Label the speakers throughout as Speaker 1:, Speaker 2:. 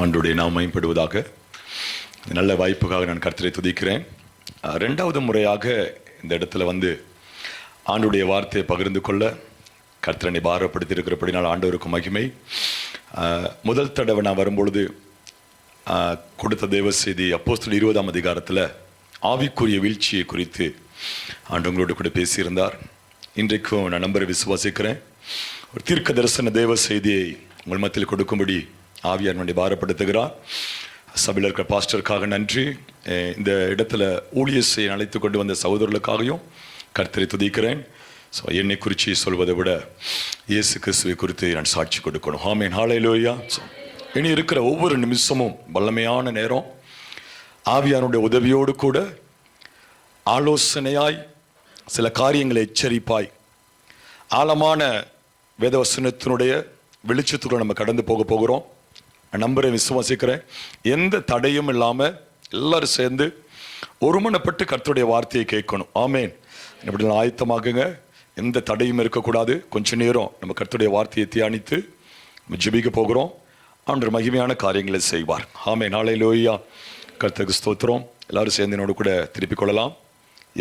Speaker 1: ஆண்டவருடைய நாமம் மகிமைப்படுவதாக. நல்ல வாய்ப்புக்காக நான் கர்த்தரை துதிக்கிறேன். ரெண்டாவது முறையாக இந்த இடத்துல வந்து ஆண்டவருடைய வார்த்தையை பகிர்ந்து கொள்ள கர்த்தரனை பாரப்படுத்தி இருக்கிறபடினால் ஆண்டவருக்கு மகிமை. முதல் தடவை நான் வரும்பொழுது கொடுத்த தேவ செய்தி அப்போஸ்தலர் 20ஆம் அதிகாரத்தில் ஆவிக்குரிய வீழ்ச்சியை குறித்து ஆண்டவங்களோடு கூட பேசியிருந்தார். இன்றைக்கும் நான் நம்பரை விசுவாசிக்கிறேன். ஒரு தீர்க்க தரிசன தேவ செய்தியை உங்கள் மத்தியில் கொடுக்கும்படி ஆவியார் என்னை பாரப்படுத்துகிறார். சபையில் இருக்கிற பாஸ்டருக்காக நன்றி. இந்த இடத்துல ஊழியத்தை அழைத்து கொண்டு வந்த சகோதரர்களுக்காகவும் கர்த்தரை துதிக்கிறேன். ஸோ என்னை குறித்து சொல்வதை விட இயேசு கிறிஸ்துவை குறித்து நான் சாட்சி கொடுக்கணும். ஆமென், ஹல்லேலூயா. இனி இருக்கிற ஒவ்வொரு நிமிஷமும் வல்லமையான நேரம். ஆவியானுடைய உதவியோடு கூட ஆலோசனையாய் சில காரியங்களை எச்சரிப்பாய் ஆழமான வேதவசனத்தினுடைய வெளிச்சத்துக்குள்ள நம்ம கடந்து போகிறோம். நம்பரை விசுவாசிக்கிறேன். எந்த தடையும் இல்லாமல் எல்லாரும் சேர்ந்து ஒருமனப்பட்டு கர்த்தருடைய வார்த்தையை கேட்கணும். ஆமேன். இப்படி ஆயத்தமாகுங்க. எந்த தடையும் இருக்கக்கூடாது. கொஞ்ச நேரம் நம்ம கர்த்தருடைய வார்த்தையை தியானித்து நம்ம ஜெபிக்க போகிறோம். ஆண்டவர் மகிமையான காரியங்களை செய்வார். ஆமேன், ஹல்லேலூயா. கர்த்தருக்கு ஸ்தோத்திரம். எல்லாரும் சேர்ந்து என்னோடு கூட திருப்பிக் கொள்ளலாம்.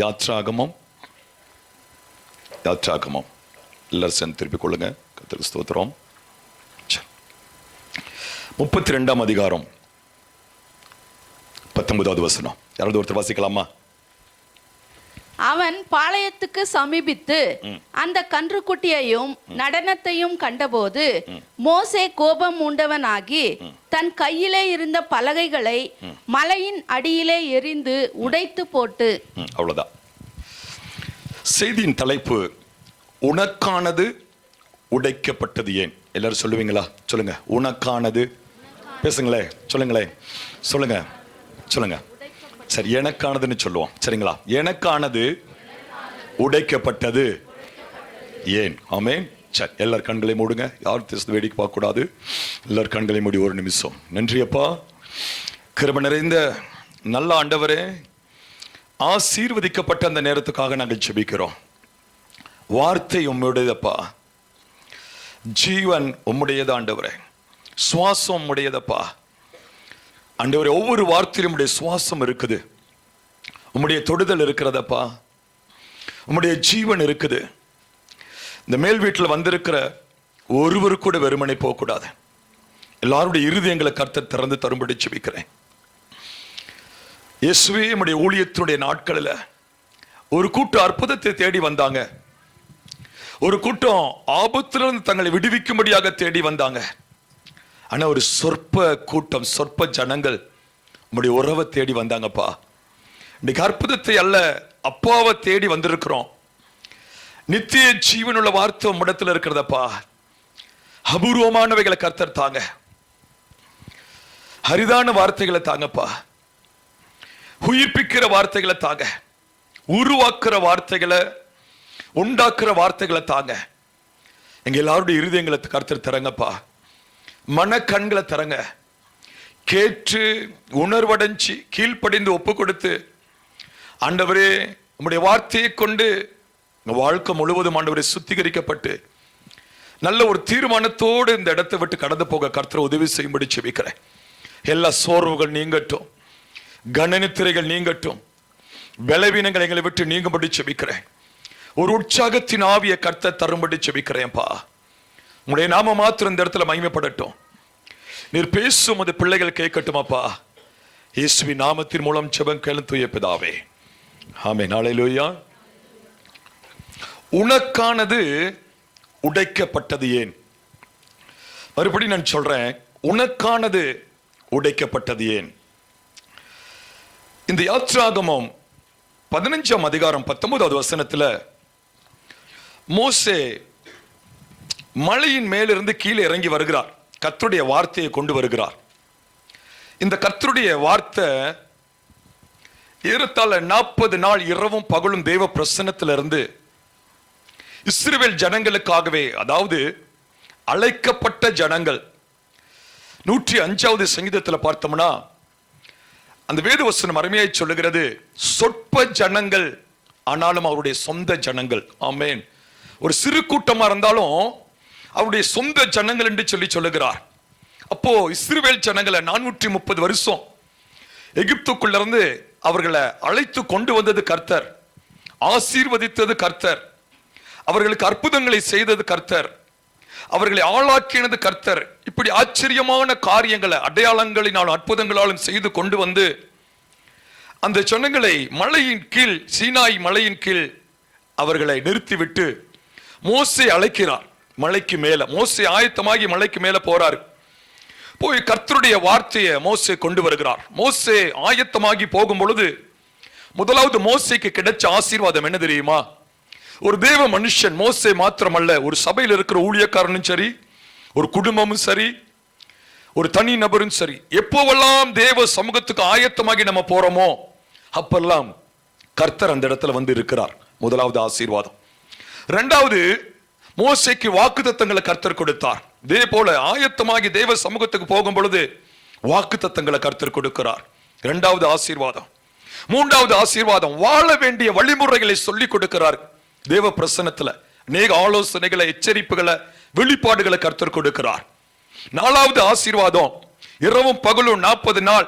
Speaker 1: யாத்ராகமம் எல்லாரும் சேர்ந்து திருப்பிக் கொள்ளுங்க. கர்த்தருக்கு ஸ்தோத்திரம். 32ஆம் அதிகாரம் 19வது வசனம். யாராவது ஒருத்தர் வாசிக்கலாமா?
Speaker 2: அவன் பாளையத்துக்கு சமீபித்து அந்த கன்றுக்குட்டியையும் நடனத்தையும் கண்டபோது மோசே கோபம் உண்டவனாகி தன் கையிலே இருந்த பலகைகளை மலையின் அடியிலே எறிந்து உடைத்து போட்டு.
Speaker 1: அவ்வளவுதான். செய்தியின் தலைப்பு உனக்கானது உடைக்கப்பட்டது ஏன்? எல்லாரும் சொல்லுவீங்களா? சொல்லுங்க. உனக்கானது. பேசுங்களேன். சொல்லுங்க. சரி, எனக்கானதுன்னு சொல்லுவோம். சரிங்களா? எனக்கானது உடைக்கப்பட்டது ஏன்? ஆமென். சரி, எல்லார் கண்களை மூடுங்க. யாரும் பேசுறது வேடிக்கை பார்க்க கூடாது. எல்லார் கண்களை மூடி ஒரு நிமிஷம். நன்றி அப்பா. கிருபை நிறைந்த நல்ல ஆண்டவரே, ஆசீர்வதிக்கப்பட்ட அந்த நேரத்துக்காக நாங்கள் ஜெபிக்கிறோம். வார்த்தை உம்முடையதப்பா, ஜீவன் உம்முடையது ஆண்டவரே, சுவாசம் உம்முடையதப்பா ஆண்டவரே. ஒவ்வொரு வார்த்தையிலும் உம்முடைய சுவாசம் இருக்குது, உம்முடைய தொடுதல் இருக்கிறதப்பா, உம்முடைய ஜீவன் இருக்குது. இந்த மேல் வீட்டில் வந்திருக்கிற ஒருவரு கூட வெறுமனை போகக்கூடாது. எல்லாருடைய இருதயங்களை கர்த்தர் திறந்து தரும்படி ஜெபிக்கிறேன். இயேசுவே, உம்முடைய ஊழியத்தினுடைய நாட்களில் ஒரு கூட்டம் அற்புதத்தை தேடி வந்தாங்க. ஒரு கூட்டம் ஆபத்திலிருந்து தங்களை விடுவிக்கும்படியாக தேடி வந்தாங்க. ஆனா ஒரு சொற்ப கூட்டம், சொற்ப ஜனங்கள் உம்முடைய உறவை தேடி வந்தாங்கப்பா. இன்னைக்கு அற்புதத்தை அல்ல, அப்பாவை தேடி வந்திருக்கிறோம். நித்திய ஜீவனுள்ள வார்த்தை உம்மிடத்தில் இருக்கிறதப்பா. அபூர்வமானவைகளை கர்த்தர் தாங்க, அரிதான வார்த்தைகளை தாங்கப்பா, உயிர்ப்பிக்கிற வார்த்தைகளை தாங்க, உருவாக்குற வார்த்தைகளை, உண்டாக்குற வார்த்தைகளை தாங்க. எங்க எல்லாருடைய இருதயங்களை கர்த்தர் தரங்கப்பா. மன கண்களை தரங்க. கேட்டு உணர்வடைஞ்சி கீழ்ப்படிந்து ஒப்பு கொடுத்து ஆண்டவரே உம்முடைய வார்த்தையை கொண்டு வாழ்க்கை முழுவதும் ஆண்டவரே சுத்திகரிக்கப்பட்டு நல்ல ஒரு தீர்மானத்தோடு இந்த இடத்தை விட்டு கடந்து போக கர்த்தர் உதவி செய்யும்படி ஜெபிக்கிறேன். எல்லா சோர்வுகள் நீங்கட்டும், கணனித்திரைகள் நீங்கட்டும், பலவீனங்கள் எங்களை விட்டு நீங்கும்படி ஜெபிக்கிறேன். ஒரு உற்சாகத்தின் ஆவியை கர்த்தர் தரும்படி ஜெபிக்கிறேன்ப்பா. உங்களுடைய நாம மாத்திரம் இந்த இடத்துல மகிமைப்படட்டும். நீர் பேசும் அது பிள்ளைகள் கேட்கட்டும் அப்பா. இயேசுவின் நாமத்தின் மூலம் ஜெபம் கேளும் தூய பிதாவே. ஆமென், ஹல்லேலூயா. உனக்கானது உடைக்கப்பட்டது ஏன்? மறுபடியும் நான் சொல்றேன், உனக்கானது உடைக்கப்பட்டது ஏன்? இந்த யாத்ராகமம் 15ஆம் அதிகாரம் 19வது வசனத்துல மோசே மலையின் மேலிருந்து கீழே இறங்கி வருகிறார். கர்த்தருடைய வார்த்தையை கொண்டு வருகிறார். இந்த கர்த்தருடைய வார்த்தை ஏறத்தாழ 40 நாள் இரவும் பகலும் தேவ பிரசன்னத்திலிருந்து இஸ்ரவேல் ஜனங்களுக்காகவே, அதாவது அழைக்கப்பட்ட ஜனங்கள். 105வது சங்கீதத்தில் பார்த்தோம்னா அந்த வேதவசனம் அருமையாய் சொல்லுகிறது, சொற்ப ஜனங்கள் ஆனாலும் அவருடைய சொந்த ஜனங்கள். ஆமென். ஒரு சிறு கூட்டமா இருந்தாலும் அவருடைய சொந்த ஜனங்கள் என்று சொல்லுகிறார். அப்போ இஸ்ரவேல் ஜனங்களை 430 வருஷம் எகிப்துக்குள்ள இருந்து அவர்களை அழைத்து கொண்டு வந்தது கர்த்தர், ஆசீர்வதித்தது கர்த்தர், அவர்களுக்கு அற்புதங்களை செய்தது கர்த்தர், அவர்களை ஆளாக்கினது கர்த்தர். இப்படி ஆச்சரியமான காரியங்களை அடையாளங்களினாலும் அற்புதங்களாலும் செய்து கொண்டு வந்து அந்த ஜனங்களை மலையின் கீழ், சீனாய் மலையின் கீழ் அவர்களை நிறுத்திவிட்டு மோசே அழைக்கிறார். மலைக்கு மேல மோசே ஆயத்தமாகி மலைக்கு மேல போறாரு. போய் கர்த்தருடைய வார்த்தையை மோசே கொண்டு வருகிறார். மோசே ஆயத்தமாகி போகும் பொழுது முதலாவது மோசேக்கு கிடைச்ச ஆசீர்வாதம் என்ன தெரியுமா? ஒரு தேவ மனுஷன், மோசே மாத்திரமல்ல, ஒரு சபையில் இருக்கிற ஊழியக்காரனும் சரி, ஒரு குடும்பமும் சரி, ஒரு தனி நபரும் சரி, எப்போவெல்லாம் தேவ சமூகத்துக்கு ஆயத்தமாகி நம்ம போறோமோ அப்பெல்லாம் கர்த்தர் அந்த இடத்துல வந்து இருக்கிறார். முதலாவது ஆசீர்வாதம். இரண்டாவது, மோசேக்கு வாக்குத்தத்தங்களை கர்த்தர் கொடுத்தார். இதே போல ஆயத்தமாகி தேவ சமூகத்துக்கு போகும் பொழுது வாக்குத்தத்தங்களை கர்த்தர் கொடுக்கிறார். இரண்டாவது ஆசீர்வாதம். மூன்றாவது ஆசீர்வாதம், வாழ வேண்டிய வழிமுறைகளை சொல்லி கொடுக்கிறார். தேவ பிரசன்னத்துல அநேக ஆலோசனைகளை, எச்சரிப்புகளை, வெளிப்பாடுகளை கர்த்தர் கொடுக்கிறார். நாலாவது ஆசீர்வாதம், இரவும் பகலும் 40 நாள்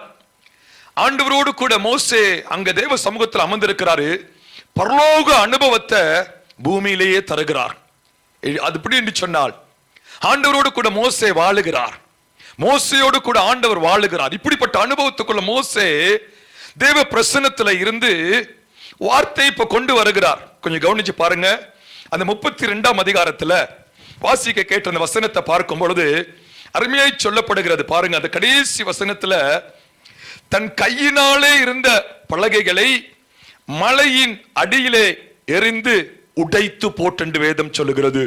Speaker 1: ஆண்டவரோடு கூட மோசே அங்க தேவ சமூகத்தில் அமர்ந்திருக்கிறாரு. பரலோக அனுபவத்தை பூமியிலேயே தருகிறார். அது எப்படி என்று சொன்னால், ஆண்டவரோடு கூட மோசே வாழுகிறார், மோசையோடு கூட ஆண்டவர் வாழுகிறார். இப்படிப்பட்ட அனுபவத்துக்குள்ள மோசே தேவ பிரசன்னத்துல இருந்து வார்த்தை இப்ப கொண்டு வருகிறார். கொஞ்சம் கவனிச்சு பாருங்க. அந்த 32ஆம் அதிகாரத்துல வாசிக்க கேட்ட அந்த வசனத்தை பார்க்கும் பொழுது அருமையாய் சொல்லப்படுகிறது. பாருங்க, அந்த கடைசி வசனத்துல தன் கையினாலே இருந்த பலகைகளை மலையின் அடியிலே எரிந்து உடைத்து போட்டு வேதம் சொல்லுகிறது.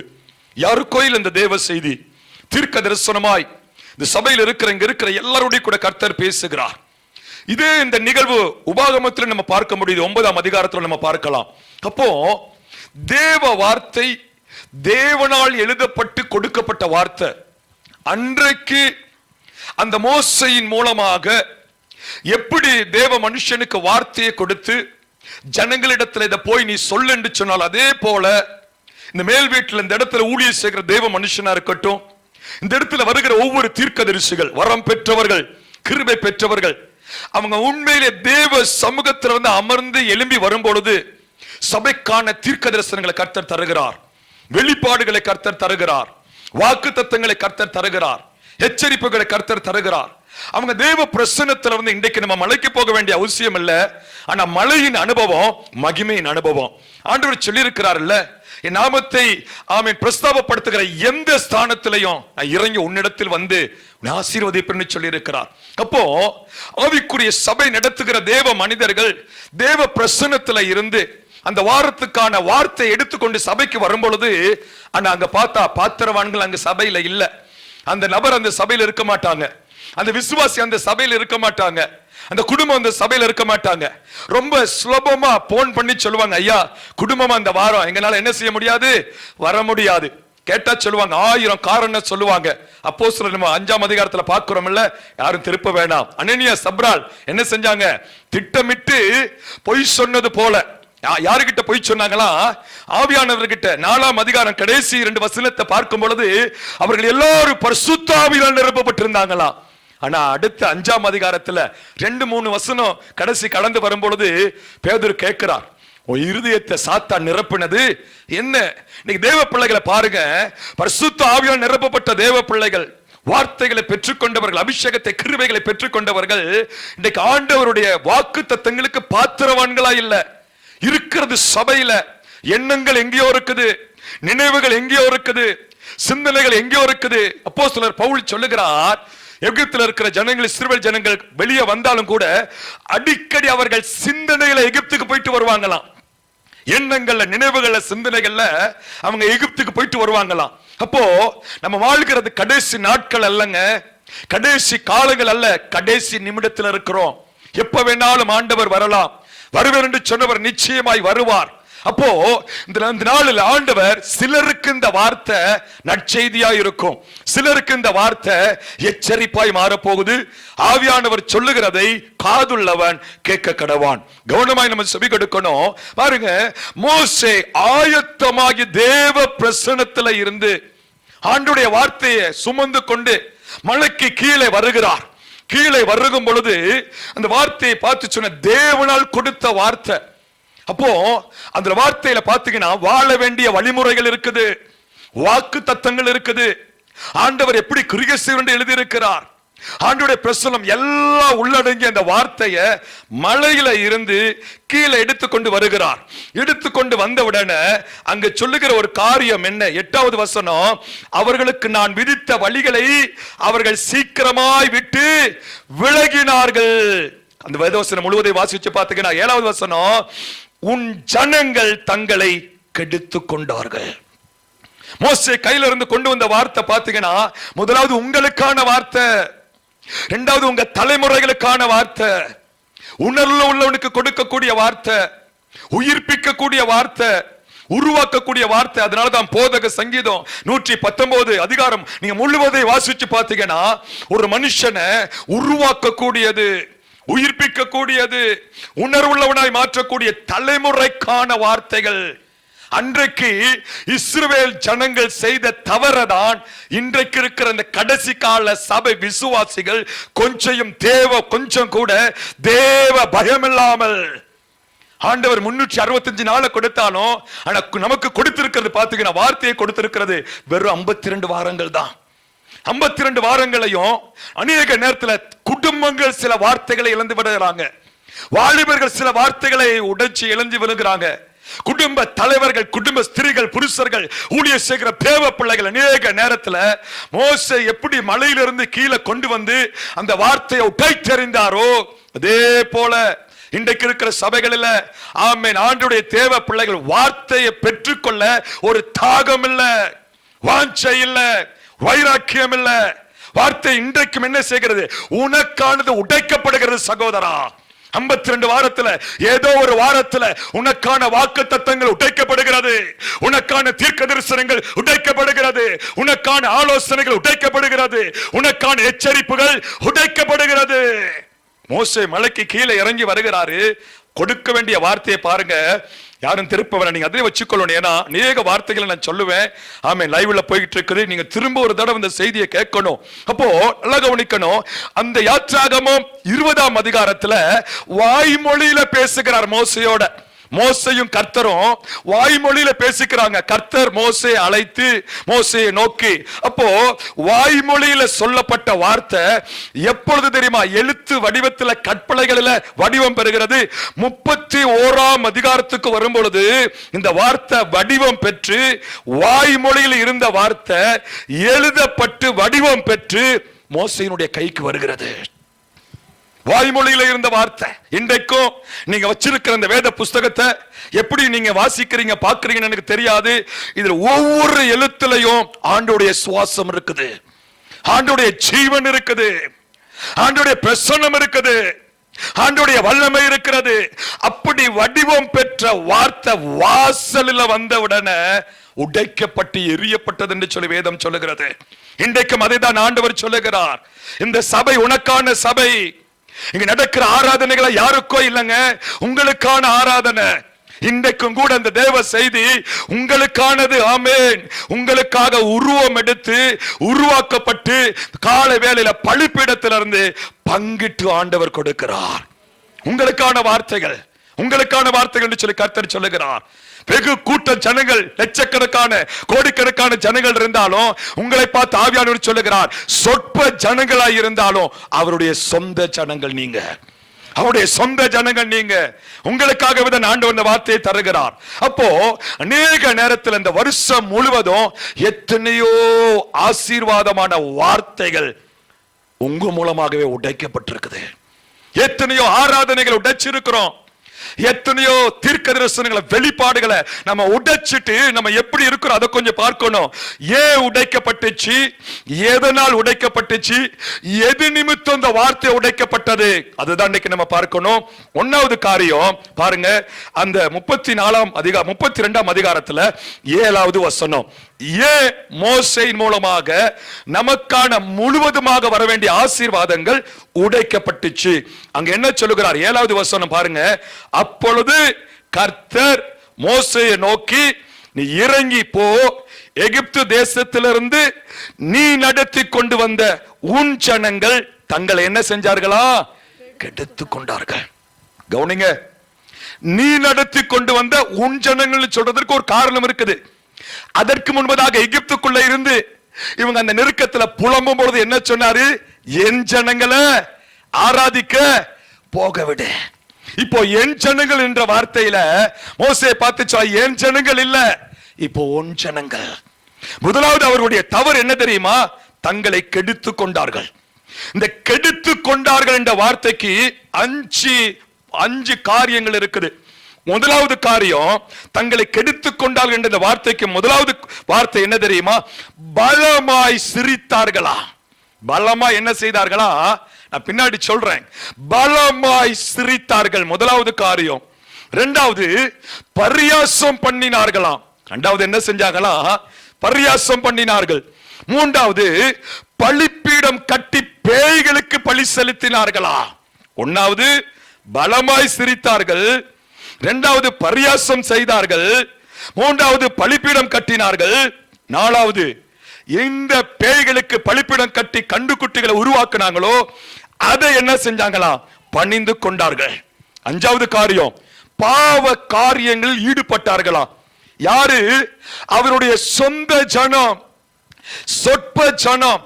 Speaker 1: யாருக்கோ இந்த தேவ செய்தி தீர்க்க தரிசனமாய் இந்த சபையில் இங்க இருக்கிற எல்லாருடைய கூட கர்த்தர் பேசுகிறார். இதே இந்த நிகழ்வு உபாகமத்தில் நம்ம பார்க்க முடியுது. 9ஆம் அதிகாரத்தில் நம்ம பார்க்கலாம். அப்போ தேவ வார்த்தை, தேவனால் எழுதப்பட்டு கொடுக்கப்பட்ட வார்த்தை, அன்றைக்கு அந்த மோசையின் மூலமாக எப்படி தேவ மனுஷனுக்கு வார்த்தையை கொடுத்து ஜனங்களிடத்தில் இதை போய் நீ சொல்லு என்று சொன்னால், அதே போல இந்த மேல் வீட்டில் இந்த இடத்துல ஊழியர் செய்கிற தேவ மனுஷனா இருக்கட்டும், இந்த இடத்துல வருகிற ஒவ்வொரு தீர்க்கதரிசிகள், வரம் பெற்றவர்கள், கிருபை பெற்றவர்கள், அவங்க உண்மையிலே தேவ சமூகத்திலிருந்து அமர்ந்து எழும்பி வரும்பொழுது சபைக்கான தீர்க்க தரிசனங்களை கர்த்தர் தருகிறார், வெளிப்பாடுகளை கர்த்தர் தருகிறார், வாக்கு தத்தங்களை கர்த்தர் தருகிறார், எச்சரிப்புகளை கர்த்தர் தருகிறார். அவங்க தேவ பிரசன்னத்திலிருந்து இன்றைக்கு நம்ம மலைக்கு போக வேண்டிய அவசியம் இல்ல. ஆனா மலையின் அனுபவம் மகிமையின் அனுபவம். ஆண்டவர் சொல்லி இருக்கிறார்ல, என் நாமத்தை ஆமென் பிரஸ்தாபப்படுத்துகிற எந்த ஸ்தானத்திலையும் நான் இறங்கி உன்னிடத்தில் வந்து ஆசீர்வதிப்பேன்னு சொல்லி இருக்கிறார். அப்போ ஆவிக்குரிய சபை நடத்துகிற தேவ மனிதர்கள் தேவ பிரசன்னத்துல இருந்து அந்த வாரத்துக்கான வார்த்தை எடுத்துக்கொண்டு சபைக்கு வரும் பொழுது, ஆனா அங்க பார்த்தா பாத்திரவான்கள் அங்க சபையில இல்ல. அந்த நபர் அந்த சபையில இருக்க மாட்டாங்க, அந்த விசுவாசி அந்த சபையில இருக்க மாட்டாங்க, அந்த குடும்பம் அந்த சபையில இருக்க மாட்டாங்க. ரொம்ப சுலபமா போன் பண்ணி சொல்லுவாங்க, ஐயா குடும்பமா அந்த வாரம் எங்களால என்ன செய்ய முடியாது, வர முடியாது. கேட்டா சொல்லுவாங்க, 1000 காரணம் சொல்லுவாங்க. அப்போஸ்தலர் நம்ம 5ஆம் அதிகாரத்துல பார்க்கிறோம்ல, யாரும் திருப்ப வேண்டாம். அனனியா சப்ரால் என்ன செஞ்சாங்க, திட்டமிட்டு பொய் சொன்னது போல. யாருகிட்ட பொய் சொன்னாங்களா, ஆவியானவர்கிட்ட. 4ஆம் அதிகாரம் கடைசி 2 வசனத்தை பார்க்கும் பொழுது அவர்கள் எல்லாரும் பரிசுத்த ஆவியால் நிரப்பப்பட்டிருந்தாங்களா. ஆனா அடுத்த 5ஆம் அதிகாரத்துல 2-3 வசனம் கடைசி கடந்து வரும் பொழுது பேதுரு கேட்கிறார், உன் இருதயத்தை சாத்தான் நிரப்பினது என்ன? இன்னைக்கு தேவ பிள்ளைகளை பாருங்க, பரிசுத்த ஆவியால் நிரப்பப்பட்ட தேவ பிள்ளைகள், வார்த்தைகளை பெற்றுக்கொண்டவர்கள், அபிஷேகத்தை கிருபைகளை பெற்றுக்கொண்டவர்கள் இன்னைக்கு ஆண்டவருடைய வாக்கு தத்தங்களுக்கு பாத்திரவான்களா இல்ல. இருக்கிறது சபையில எண்ணங்கள் எங்கேயோ இருக்குது, நினைவுகள் எங்கேயோ இருக்குது, சிந்தனைகள் எங்கேயோ இருக்குது. அப்போஸ்தலர் பவுல் சொல்லுகிறார், எகிப்தில் இருக்கிற ஜனங்கள், இஸ்ரவேல் ஜனங்கள் வெளியே வந்தாலும் கூட அடிக்கடி அவர்கள் சிந்தனையில எகிப்துக்கு போயிட்டு வருவாங்களாம். எண்ணங்கள்ல, நினைவுகள்ல, சிந்தனைகள்ல அவங்க எகிப்துக்கு போயிட்டு வருவாங்களாம். அப்போ நம்ம வாழ்கிறது கடைசி நாட்கள் அல்லங்க, கடைசி காலங்கள் அல்ல, கடைசி நிமிடத்தில் இருக்கிறோம். எப்ப வேணாலும் ஆண்டவர் வரலாம். வருவார் என்று சொன்னவர் நிச்சயமாய் வருவார். அப்போ இந்த நாளில் ஆண்டவர் சிலருக்கு இந்த வார்த்தை நற்செய்தியா இருக்கும், சிலருக்கு இந்த வார்த்தை எச்சரிப்பாய் மாறப்போகுது. ஆவியானவர் சொல்லுகிறதை காதுள்ளவன் கேட்க கடவான். கவனமாய் நம்ம செவி கொடுக்கணும். பாருங்க, மோசே ஆயத்தமாகி தேவ பிரசன்னத்துல இருந்து ஆண்டுடைய வார்த்தையை சுமந்து கொண்டு மலைக்கு கீழே வருகிறார். கீழே வருகும் பொழுது அந்த வார்த்தையை பார்த்து சொன்ன தேவனால் கொடுத்த வார்த்தை. அப்போ அந்த வார்த்தையில பாத்தீங்கன்னா வாழ வேண்டிய வழிமுறைகள் இருக்குது, வாக்கு தத்தங்கள் இருக்குது. ஆண்டவர் எப்படி கிரியை செய்ய எழுதி இருக்கிறார். ஆண்டவருடைய பிரசன்னம் எல்லாம் உள்ளடங்கிய அந்த வார்த்தையை மலையில இருந்து கீழே எடுத்துக்கொண்டு வருகிறார். எடுத்துக்கொண்டு வந்தவுடனே அங்க சொல்லுகிற ஒரு காரியம் என்ன? 8வது வசனம், அவர்களுக்கு நான் விதித்த வழிகளை அவர்கள் சீக்கிரமாய் விட்டு விலகினார்கள். அந்த வேதவசனம் முழுவதை வாசிச்சு பார்த்தீங்கன்னா 7வது வசனம், உன் ஜனங்கள் தங்களை கெடுத்துக் கொண்டார்கள். மோசே கையில இருந்து கொண்டு வந்த வார்த்தை பாத்தீங்கன்னா, முதலாவது உங்களுக்கான வார்த்தை, இரண்டாவது உங்க தலைமுறைகளுக்கான வார்த்தை, உணர்வுல உள்ளவனுக்கு கொடுக்கக்கூடிய வார்த்தை, உயிர்ப்பிக்கக்கூடிய வார்த்தை, உருவாக்கக்கூடிய வார்த்தை. அதனாலதான் போதக சங்கீதம் 119 அதிகாரம் நீங்க முழுவதை வாசிச்சு பாத்தீங்கன்னா, ஒரு மனுஷனை உருவாக்கக்கூடியது, உயிர்ப்பிக்கக்கூடியது, உணர்வுள்ளவனாய் மாற்றக்கூடிய தலைமுறைக்கான வார்த்தைகள். அன்றைக்கு இஸ்ரவேல் ஜனங்கள் செய்த தவறதான் இன்றைக்கு இருக்கிற இந்த கடைசி கால சபை விசுவாசிகள் கொஞ்சம் கூட தேவ பயம் இல்லாமல், ஆண்டவர் 365 நாளை கொடுத்தாலும் நமக்கு கொடுத்திருக்கிறது பாத்தீங்கன்னா, வார்த்தையை கொடுத்திருக்கிறது வெறும் 52 வாரங்கள் தான். 52 வாரங்களையும் அநேக நேரத்தில் குடும்பங்கள் சில வார்த்தைகளை இழந்து விடுகிறாங்க, வாலிபர்கள் சில வார்த்தைகளை உடைச்சு இழந்து விழுகிறாங்க, குடும்ப தலைவர்கள், குடும்ப ஸ்திரீகள், புருஷர்கள், ஊழியர் செய்கிற தேவ பிள்ளைகள் அநேக நேரத்தில் மோசே எப்படி மலையிலிருந்து கீழே கொண்டு வந்து அந்த வார்த்தையை உடைத்தெறிந்தாரோ அதே போல இன்றைக்கு இருக்கிற சபைகளில் ஆமென் ஆண்டவருடைய தேவ பிள்ளைகள் வார்த்தையை பெற்றுக்கொள்ள ஒரு தாகம் இல்ல, வாஞ்சை இல்ல, வைராக்கியம் இல்ல. வார்த்தை இன்றைக்கும் என்ன செய்கிறது? உனக்கானது உடைக்கப்படுகிறது சகோதரா. 52 வாரத்துல ஏதோ ஒரு வாரத்துல உனக்கான வாக்கு தத்தங்கள் உடைக்கப்படுகிறது, உனக்கான தீர்க்க தரிசனங்கள் உடைக்கப்படுகிறது, உனக்கான ஆலோசனைகள் உடைக்கப்படுகிறது, உனக்கான எச்சரிப்புகள் உடைக்கப்படுகிறது. மோசே மலைக்கு கீழே இறங்கி வருகிறாரு. கொடுக்க வேண்டிய வார்த்தையை பாருங்க, யாரும் திருப்பவரை நீங்க அதிலே வச்சுக்கொள்ளணும். ஏன்னா அநேக வார்த்தைகளை நான் சொல்லுவேன். ஆமே, லைவ்ல போயிட்டு இருக்குது. நீங்க திரும்ப ஒரு தடவை இந்த செய்தியை கேட்கணும். அப்போ நல்லா கவனிக்கணும். அந்த யாத்ராகமம் 20ஆம் அதிகாரத்துல வாய்மொழியில பேசுகிறார் மோசையோட. மோசையும் கர்த்தரும் வாய்மொழியில பேசிக்கிறாங்க. கர்த்தர் மோசே அழைத்து மோசையை நோக்கி, அப்போ வாய்மொழியில சொல்லப்பட்ட வார்த்தை எப்பொழுது தெரியுமா? எழுத்து வடிவத்தில் கற்பலைகளில் வடிவம் பெறுகிறது. 31ஆம் அதிகாரத்துக்கு வரும் பொழுது இந்த வார்த்தை வடிவம் பெற்று, வாய்மொழியில் இருந்த வார்த்தை எழுதப்பட்டு வடிவம் பெற்று மோசையினுடைய கைக்கு வருகிறது. வாய்மொழியில இருந்த வார்த்தை. இன்றைக்கும் நீங்க வச்சிருக்கிற இந்த வேத புஸ்தகத்தை எப்படி நீங்க வாசிக்கிறீங்க, பாக்குறீங்கன்னு எனக்கு தெரியாது. இதுல ஒவ்வொரு எழுத்துலையும் ஆண்டோடைய சுவாசம் இருக்குது, ஆண்டோடைய ஜீவன் இருக்குது, ஆண்டோடைய பிரசன்னம் இருக்குது, ஆண்டோடைய வல்லமை இருக்கிறது. அப்படி வடிவம் பெற்ற வார்த்தை வாசலில் வந்தவுடனே உடைக்கப்பட்டு எரியப்பட்டது என்று சொல்லி வேதம் சொல்லுகிறது. இன்றைக்கும் அதை தான் ஆண்டவர் சொல்லுகிறார். இந்த சபை உனக்கான சபை. இங்க நடக்கிற ஆராதனைகளை யாருக்கோ இல்லைங்க, உங்களுக்கான ஆராதனை. இன்றைக்கும் கூட அந்த தேவ செய்தி உங்களுக்கானது. ஆமென். உங்களுக்காக உருவம் எடுத்து உருவாக்கப்பட்டு கால வேளையில பழிப்பிடத்திலிருந்து பங்கிட்டு ஆண்டவர் கொடுக்கிறார். உங்களுக்கான வார்த்தைகள், உங்களுக்கான வார்த்தைகள் என்று சொல்லி கர்த்தர் சொல்லுகிறார். வெகு கூட்ட ஜனங்கள், லட்சக்கணக்கான கோடிக்கணக்கான ஜனங்கள் இருந்தாலும் உங்களை பார்த்து ஆவியானவர் சொல்லுகிறார், சொற்ப ஜனங்களாய் இருந்தாலும் அவருடைய சொந்த ஜனங்கள் நீங்க, அவருடைய சொந்த ஜனங்கள் நீங்க. உங்களுக்காகவே தான் ஆண்டவர் இந்த வார்த்தையை தருகிறார். அப்போ அநேக நேரத்தில் இந்த வருஷம் முழுவதும் எத்தனையோ ஆசீர்வாதமான வார்த்தைகள் உங்க மூலமாகவே உடைக்கப்பட்டிருக்குது. எத்தனையோ ஆராதனைகள் உடைச்சிருக்கிறோம், எத்தனையோ தீர்க்க தரிசனங்களை, வெளிப்பாடுகளை நம்ம உடைச்சிட்டு நம்ம எப்படி இருக்கிறோம் அதை கொஞ்சம் பார்க்கணும். ஏன் உடைக்கப்பட்டுச்சு, எதனால் உடைக்கப்பட்டுச்சு, எது நிமித்தம் இந்த வார்த்தை உடைக்கப்பட்டது, அதுதான் இன்னைக்கு நம்ம பார்க்கணும். 1வது காரியம் பாருங்க, அந்த 32ஆம் அதிகாரத்துல 7வது வசனம். ஏன் மோசேயின் மூலமாக நமக்கான முழுவதுமாக வர வேண்டிய ஆசீர்வாதங்கள் உடைக்கப்பட்டுச்சு? அங்க என்ன சொல்லுகிறார்? 7வது வசனம் பாருங்க. அப்பொழுது கர்த்தர் மோசேயை நோக்கி, நீ இறங்கி போ,
Speaker 3: எகிப்து தேசத்திலிருந்து நீ நடத்தி கொண்டு வந்த உன் ஜனங்கள் தங்களை என்ன செஞ்சார்களா? கெடுத்து கொண்டார்கள். கவனிங்க, நீ நடத்தி கொண்டு வந்த உன் ஜனங்கள் சொல்றதற்கு ஒரு காரணம் இருக்குது. அதற்கு முன்பதாக எகிப்துக்குள்ள இருந்து இவங்க அந்த நெருக்கத்துல புலம்பும் பொழுது என்ன சொன்னாரு? என் ஜனங்களை ஆராதிக்க போக விடு. இப்போ என் ஜனங்கள் என்ற வார்த்தையில மோசே பார்த்து என் ஜனங்கள் இல்ல, இப்போ உன் ஜனங்கள். முதலாவது அவர்களுடைய தவறு என்ன தெரியுமா? தங்களை கெடுத்து கொண்டார்கள். இந்த கெடுத்து கொண்டார்கள் என்ற வார்த்தைக்கு அஞ்சு காரியங்கள் இருக்குது. முதலாவது காரியம், தங்களை கெடுத்துக் கொண்டார்கள் என்ற இந்த வார்த்தைக்கு முதலாவது வார்த்தை என்ன தெரியுமா? பலமாய் சிரித்தார்களா? பலமா என்ன செய்தார்களா? நான் பின்னாடி சொல்றேன். பலமாய் சிரித்தார்கள் முதலாவது காரியம். இரண்டாவது, பரியாசம் பண்ணினார்களாம். இரண்டாவது என்ன செஞ்சாங்களா? பரியாசம் பண்ணினார்கள். மூன்றாவது, பலிப்பீடம் கட்டி பேய்களுக்கு பலி செலுத்தினார்களா? ஒன்னாவது பலமாய் சிரித்தார்கள், இரண்டாவது பரியாசம் செய்தார்கள், மூன்றாவது பலிப்பீடம் கட்டினார்கள், நாலாவது இந்த பேய்களுக்கு பலிப்பீடம் கட்டி கண்டுக்குட்டிகளை உருவாக்குனாங்களோ அதை என்ன செஞ்சாங்களா? பணிந்து கொண்டார்கள். அஞ்சாவது காரியம், பாவ காரியங்களில் ஈடுபட்டார்களா? யாரு? அவருடைய சொந்த ஜனம், சொற்ப ஜனம்.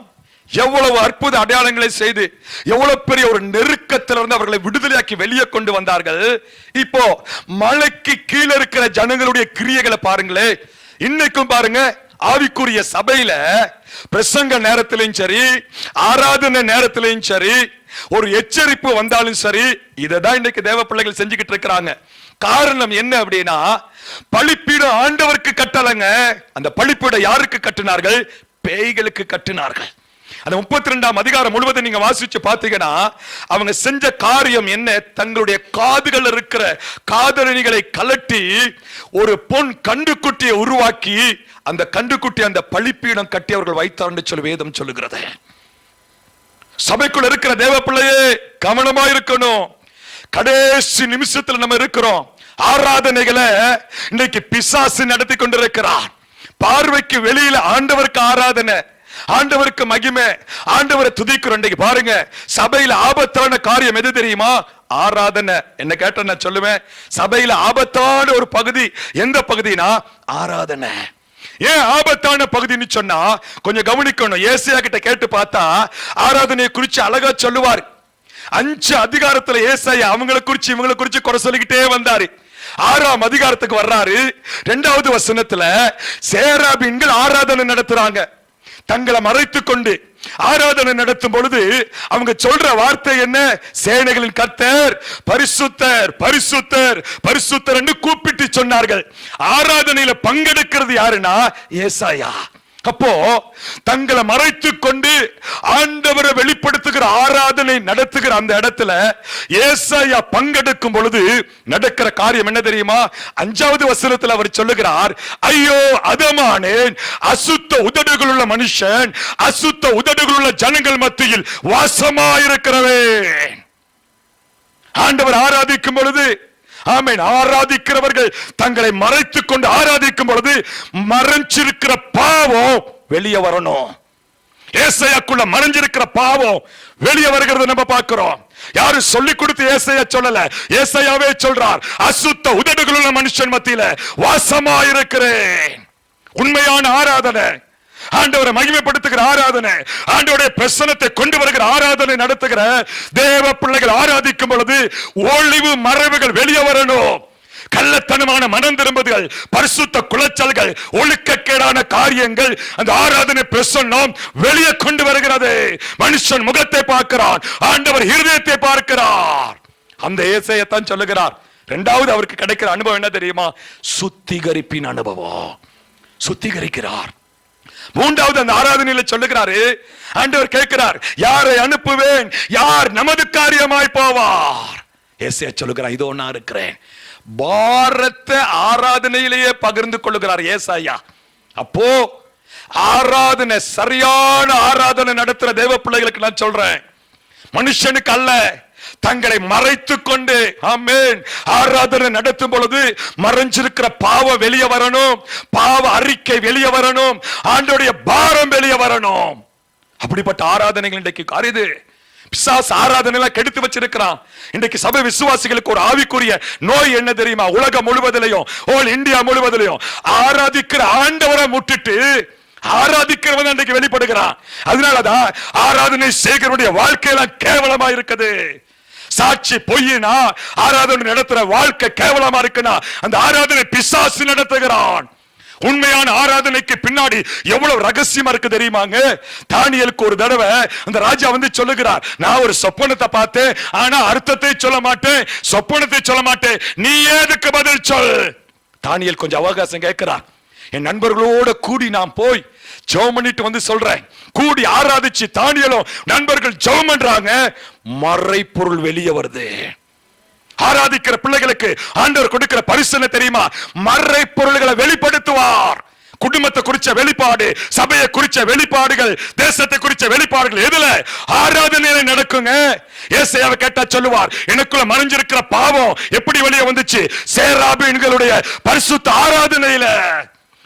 Speaker 3: எவ்வளவு அற்புத அடையாளங்களை செய்து எவ்வளவு பெரிய ஒரு நெருக்கத்திலிருந்து அவர்களை விடுதலையாக்கி வெளியே கொண்டு வந்தார்கள். இப்போ மலைக்கு கீழே இருக்கிற ஜனங்களுடைய கிரியைகளை பாருங்களே. இன்னைக்கும் பாருங்க, ஆவிக்குரிய சபையில பிரசங்க நேரத்திலையும் சரி, ஆராதனை நேரத்திலையும் சரி, ஒரு எச்சரிப்பு வந்தாலும் சரி, இததான் இன்னைக்கு தேவ பிள்ளைகள் செஞ்சுக்கிட்டு இருக்கிறாங்க. காரணம் என்ன அப்படின்னா, பலிப்பீடம் ஆண்டவருக்கு கட்டலங்க. அந்த பலிப்பீடம் யாருக்கு கட்டினார்கள்? பேய்களுக்கு கட்டினார்கள். அந்த 32ஆம் அதிகாரம் முழுவதும் நீங்க வாசிச்சு பாத்தீங்கன்னா அவங்க செஞ்ச காரியம் என்ன? தங்களுடைய காதுகள் இருக்கிற காதணிகளை கலட்டி ஒரு பொன் கண்டுக்குட்டியை உருவாக்கி அந்த கண்டுக்குட்டி அந்த பலிப்பீடம் கட்டி அவர்கள் வைத்தார் சொல்லி வேதம் சொல்லுகிறது. சபைக்குள்ள இருக்கிற தேவ பிள்ளையே கவனமா இருக்கணும். கடைசி நிமிஷத்துல நம்ம இருக்கிறோம். ஆராதனைகளை இன்னைக்கு பிசாசு நடத்தி கொண்டிருக்கிறார். பார்வைக்கு வெளியில ஆண்டவருக்கு ஆராதனை, ஆண்டவருக்கு மகிமை, ஆண்டவரை துதிக்கிறோம். இன்னைக்கு பாருங்க, சபையில ஆபத்தான காரியம் எது தெரியுமா? ஆராதனை. என்ன கேட்ட நான் சொல்லுவேன், சபையில ஆபத்தான ஒரு பகுதி எந்த பகுதினா ஆராதனை. ஏன் ஆபத்தான பகுதின்னு சொன்னா கொஞ்சம் கவனிக்கணும். ஏசாயா கிட்ட கேட்டு பார்த்தா ஆராதனையை குறிச்சு அழகா சொல்லுவார். 5 அதிகாரத்துல ஏசாயா அவங்களை குறிச்சு இவங்களை குறிச்சு குறை சொல்லிக்கிட்டே வந்தாரு. 6ஆம் அதிகாரத்துக்கு வர்றாரு. 2வது வசனத்துல சேராபீன்கள் ஆராதனை நடத்துறாங்க. தங்களை மறைத்துக் கொண்டு ஆராதனை நடத்தும் பொழுது அவங்க சொல்ற வார்த்தை என்ன? சேனைகளின் கர்த்தர் பரிசுத்தர் பரிசுத்தர் பரிசுத்தர் என்று கூப்பிட்டு சொன்னார்கள். ஆராதனையில பங்கெடுக்கிறது யாருன்னா ஏசாயா. அப்போ தங்களை மறைத்துக் கொண்டு ஆண்டவரை வெளிப்படுத்துகிற ஆராதனை நடத்துகிற அந்த இடத்துல ஏசாயா பங்கெடுக்கும் பொழுது நடக்கிற காரியம் என்ன தெரியுமா? 5வது வசனத்தில் அவர் சொல்லுகிறார், ஐயோ அதமானேன், அசுத்த உதடுகள் உள்ள மனுஷன், அசுத்த உதடுகள் உள்ள ஜனங்கள் மத்தியில் வாசமாயிருக்கிறவே. ஆண்டவர் ஆராதிக்கும் பொழுது, ஆமென், ஆராதிக்கிறவர்கள் தங்களை மறைத்துக் கொண்டு ஆராதிக்கும் பொழுது மறைஞ்சிருக்கிற பாவம் வெளியே வரணும். ஏசாயாக்குள்ள மறைஞ்சிருக்கிற பாவம் வெளியே வருகிறது நம்ம பார்க்கிறோம். யாரு சொல்லி கொடுத்து ஏசாயா சொல்லல, ஏசாயாவே சொல்றார், அசுத்த உதடுகள் உள்ள மனுஷன் மத்தியில வாசமாயிருக்கிறேன். உண்மையான ஆராதனை, ஆண்டவரை மகிமைப்படுத்துகிற ஆராதனை, ஆண்டவருடைய பிரசன்னத்தை கொண்டு வருகிற ஆராதனை நடத்துகிற தேவ பிள்ளைகள் ஆராதிக்கும் பொழுது ஒளிவு மறைவுகள் வெளியே வரணும். கள்ளத்தனமான மனம் திரும்புதல், பரிசுத்த குலைச்சல்கள், ஒழுக்கக்கேடான காரியங்கள் அந்த ஆராதனை பிரசன்னம் வெளியே கொண்டு வருகிறது. மனுஷன் முகத்தை பார்க்கிறான், ஆண்டவர் இருதயத்தை பார்க்கிறார். அந்த ஏசாயத்தான் சொல்லுகிறார். 2வது அவருக்கு கிடைக்கிற அனுபவம் என்ன தெரியுமா? சுத்திகரிப்பின் அனுபவம். சுத்திகரிக்கிறார். 3வது அந்த ஆராதனையில சொல்லுகிறாரு, ஆண்டவர் கேட்கிறார், யாரை அனுப்புவேன், யார் நமது காரியமாய் போவார்? ஏசாயா சொல்லுகிறார், இதோ நான் இருக்கிறேன். பாரத்தை ஆராதனையிலேயே பகிர்ந்து கொள்ளுகிறார் ஏசாயா. அப்போ ஆராதனை, சரியான ஆராதனை நடத்துற தேவ பிள்ளைகளுக்கு நான் சொல்றேன், மனுஷனுக்கு அல்ல, தங்களை மறைத்துக் கொண்டு ஆமென் ஆராதனை நடத்தும் பொழுது மறைஞ்சிருக்கிற பாவ வெளியே வரணும், பாவ அறிக்கை வெளியே வரணும், ஆண்டவருடைய பாரம் வெளியே வரணும். அப்படிப்பட்ட ஆராதனைகள் இன்றைக்கு காரிது. பிசாசு ஆராதனை எல்லாம் கெடுத்து வச்சிருக்கிறான். இன்றைக்கு சபை விசுவாசிகளுக்கு ஒரு ஆவிக்குரிய நோய் என்ன தெரியுமா? உலகம் முழுவதிலையும் இந்தியா முழுவதிலையும் ஆராதிக்கிற ஆண்டவரை முட்டிட்டு ஆராதிக்கிறவன் இன்றைக்கு வெளிப்படுகிறான். அதனாலதான் ஆராதனை செய்கிறவனுடைய வாழ்க்கையெல்லாம் கேவலமா இருக்குது. சாட்சி பொய்யினா ஆராதனை நடத்துற வாழ்க்கை கேவலமா இருக்குன்னா அந்த ஆராதனை பிசாசு நடத்துகிறான். உண்மையான ஆராதனைக்கு பின்னாடி எவ்வளவு ரகசியமா இருக்கு தெரியுமாங்க? தானியேலுக்கு ஒரு தடவை அந்த ராஜா வந்து சொல்லுகிறார், நான் ஒரு சொப்பனத்தை பார்த்தேன், ஆனா அர்த்தத்தை சொல்ல மாட்டேன், சொப்பனத்தை சொல்ல மாட்டேன், நீ ஏதுக்கு பதில் சொல். தானியேல் கொஞ்சம் அவகாசம் கேட்கிறார். என் நண்பர்களோட கூடி நான் போய் ஜெபம் பண்ணிட்டு வந்து சொல்றேன். கூடி ஆராதிச்சு தானியேலும் நண்பர்கள் ஜெபம் பண்றாங்க, மறைபொருள் வெளியே வருது. ஆராதிக்கிற பிள்ளைகளுக்கு ஆண்டவர் கொடுக்கிற பரிசு என்ன தெரியுமா? மறை பொருள்களை வெளிப்படுத்துவார். குடும்பத்தை குறிச்ச வெளிப்பாடு, சபையை குறிச்ச வெளிப்பாடுகள், தேசத்தை குறிச்ச வெளிப்பாடுகள் எதுல? ஆராதனையில நடக்குங்க. ஏசாயாவை கேட்டா சொல்லுவார், எனக்குள்ள மறைஞ்சிருக்கிற பாவம் எப்படி வெளியே வந்துச்சு? சேராபீன்களுடைய பரிசுத்த ஆராதனையில.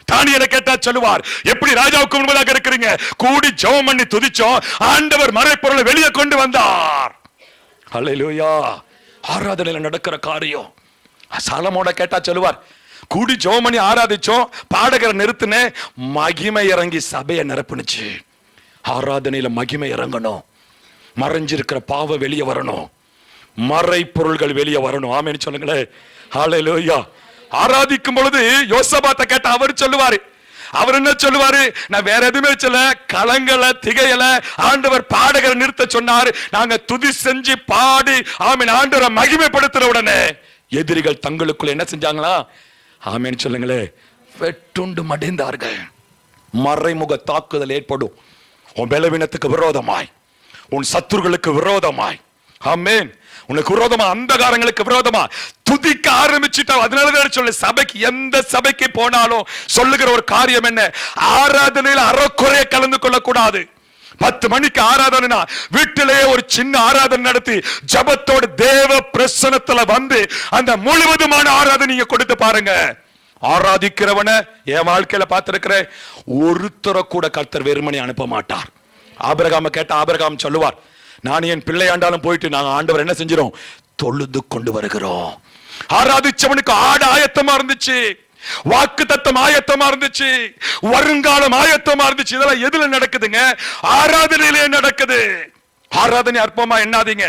Speaker 3: தானியேலை கேட்டா சொல்லுவார், எப்படி ராஜாவுக்கு முன்பதாக இருக்கிறீங்க? கூடி ஜெபம் பண்ணி துதிச்சோம், ஆண்டவர் மறைப்பொருளை வெளியே கொண்டு வந்தார். அல்லேலூயா. ஆராதனையில நடக்கிற காரியம். சாலமோட கேட்டா சொல்லுவார், கூடி ஜெபம் பண்ணி ஆராதிச்சோம், பாடகரை நிறுத்தின, மகிமை இறங்கி சபையை நிரப்புனுச்சு. ஆராதனையில மகிமை இறங்கணும், மறைஞ்சிருக்கிற பாவ வெளியே வரணும், மறை பொருள்கள் வெளியே வரணும். ஆமென்னு சொல்லுங்களேன். ஹல்லேலூயா. ஆராதிக்கும் பொழுது யோசபாத்தை கேட்ட அவர் சொல்லுவாரு, அவர் என்ன சொல்லுவாரு? நான் வேற எதுவுமே சொல்ல, கலங்கல திகையல, ஆண்டவர் பாடகரை நிறுத்த சொன்னார், நாங்க துதி செஞ்சு பாடி ஆமென் ஆண்டவரை மகிமைப்படுத்துற உடனே எதிரிகள் தங்களுக்குள்ள என்ன செஞ்சாங்களா? ஆமென்னு சொல்லுங்களே, வெட்டுண்டு மடிந்தார்கள். மறைமுக தாக்குதல் ஏற்படும் உன் பலவீனத்துக்கு விரோதமாய், உன் சத்துருகளுக்கு விரோதமாய். ஆமென். உனக்கு விரோதமா, அந்தகாரங்களுக்கு விரோதமா துதிக்க ஆரம்பிச்சுட்டா. அதனாலதான் சொல்ல, சபைக்கு எந்த சபைக்கு போனாலும் சொல்லுகிற ஒரு காரியம் என்ன? ஆராதனையில அறக்குறைய கலந்து கொள்ள கூடாது. 10 மணிக்கு ஆராதனை, வீட்டிலேயே ஒரு சின்ன ஆராதனை நடத்தி ஜபத்தோடு தேவ பிரசன்னத்துல வந்து அந்த முழுவதுமான ஆராதனையை கொடுத்து பாருங்க. ஆராதிக்கிறவன என் வாழ்க்கையில பார்த்திருக்கிறேன், ஒருத்தர கூட கர்த்தர் வெறுமனே அனுப்ப மாட்டார். ஆபிரகாம கேட்ட ஆபிரகாம் சொல்லுவார், நான் என் பிள்ளையாண்டாலும் போயிட்டு நாங்க ஆண்டவர் என்ன செஞ்சிரோம்? தொழுது கொண்டு வருகிறோம். ஆராதிச்சவனுக்கு ஆடு ஆயத்தமா இருந்துச்சு, வாக்கு தத்தம் ஆயத்தமா இருந்துச்சு, வருங்காலம் ஆயத்தமா இருந்துச்சு. இதெல்லாம் எதுல நடக்குதுங்க? ஆராதனையிலே நடக்குது. ஆராதனை அற்பமா எண்ணாதீங்க.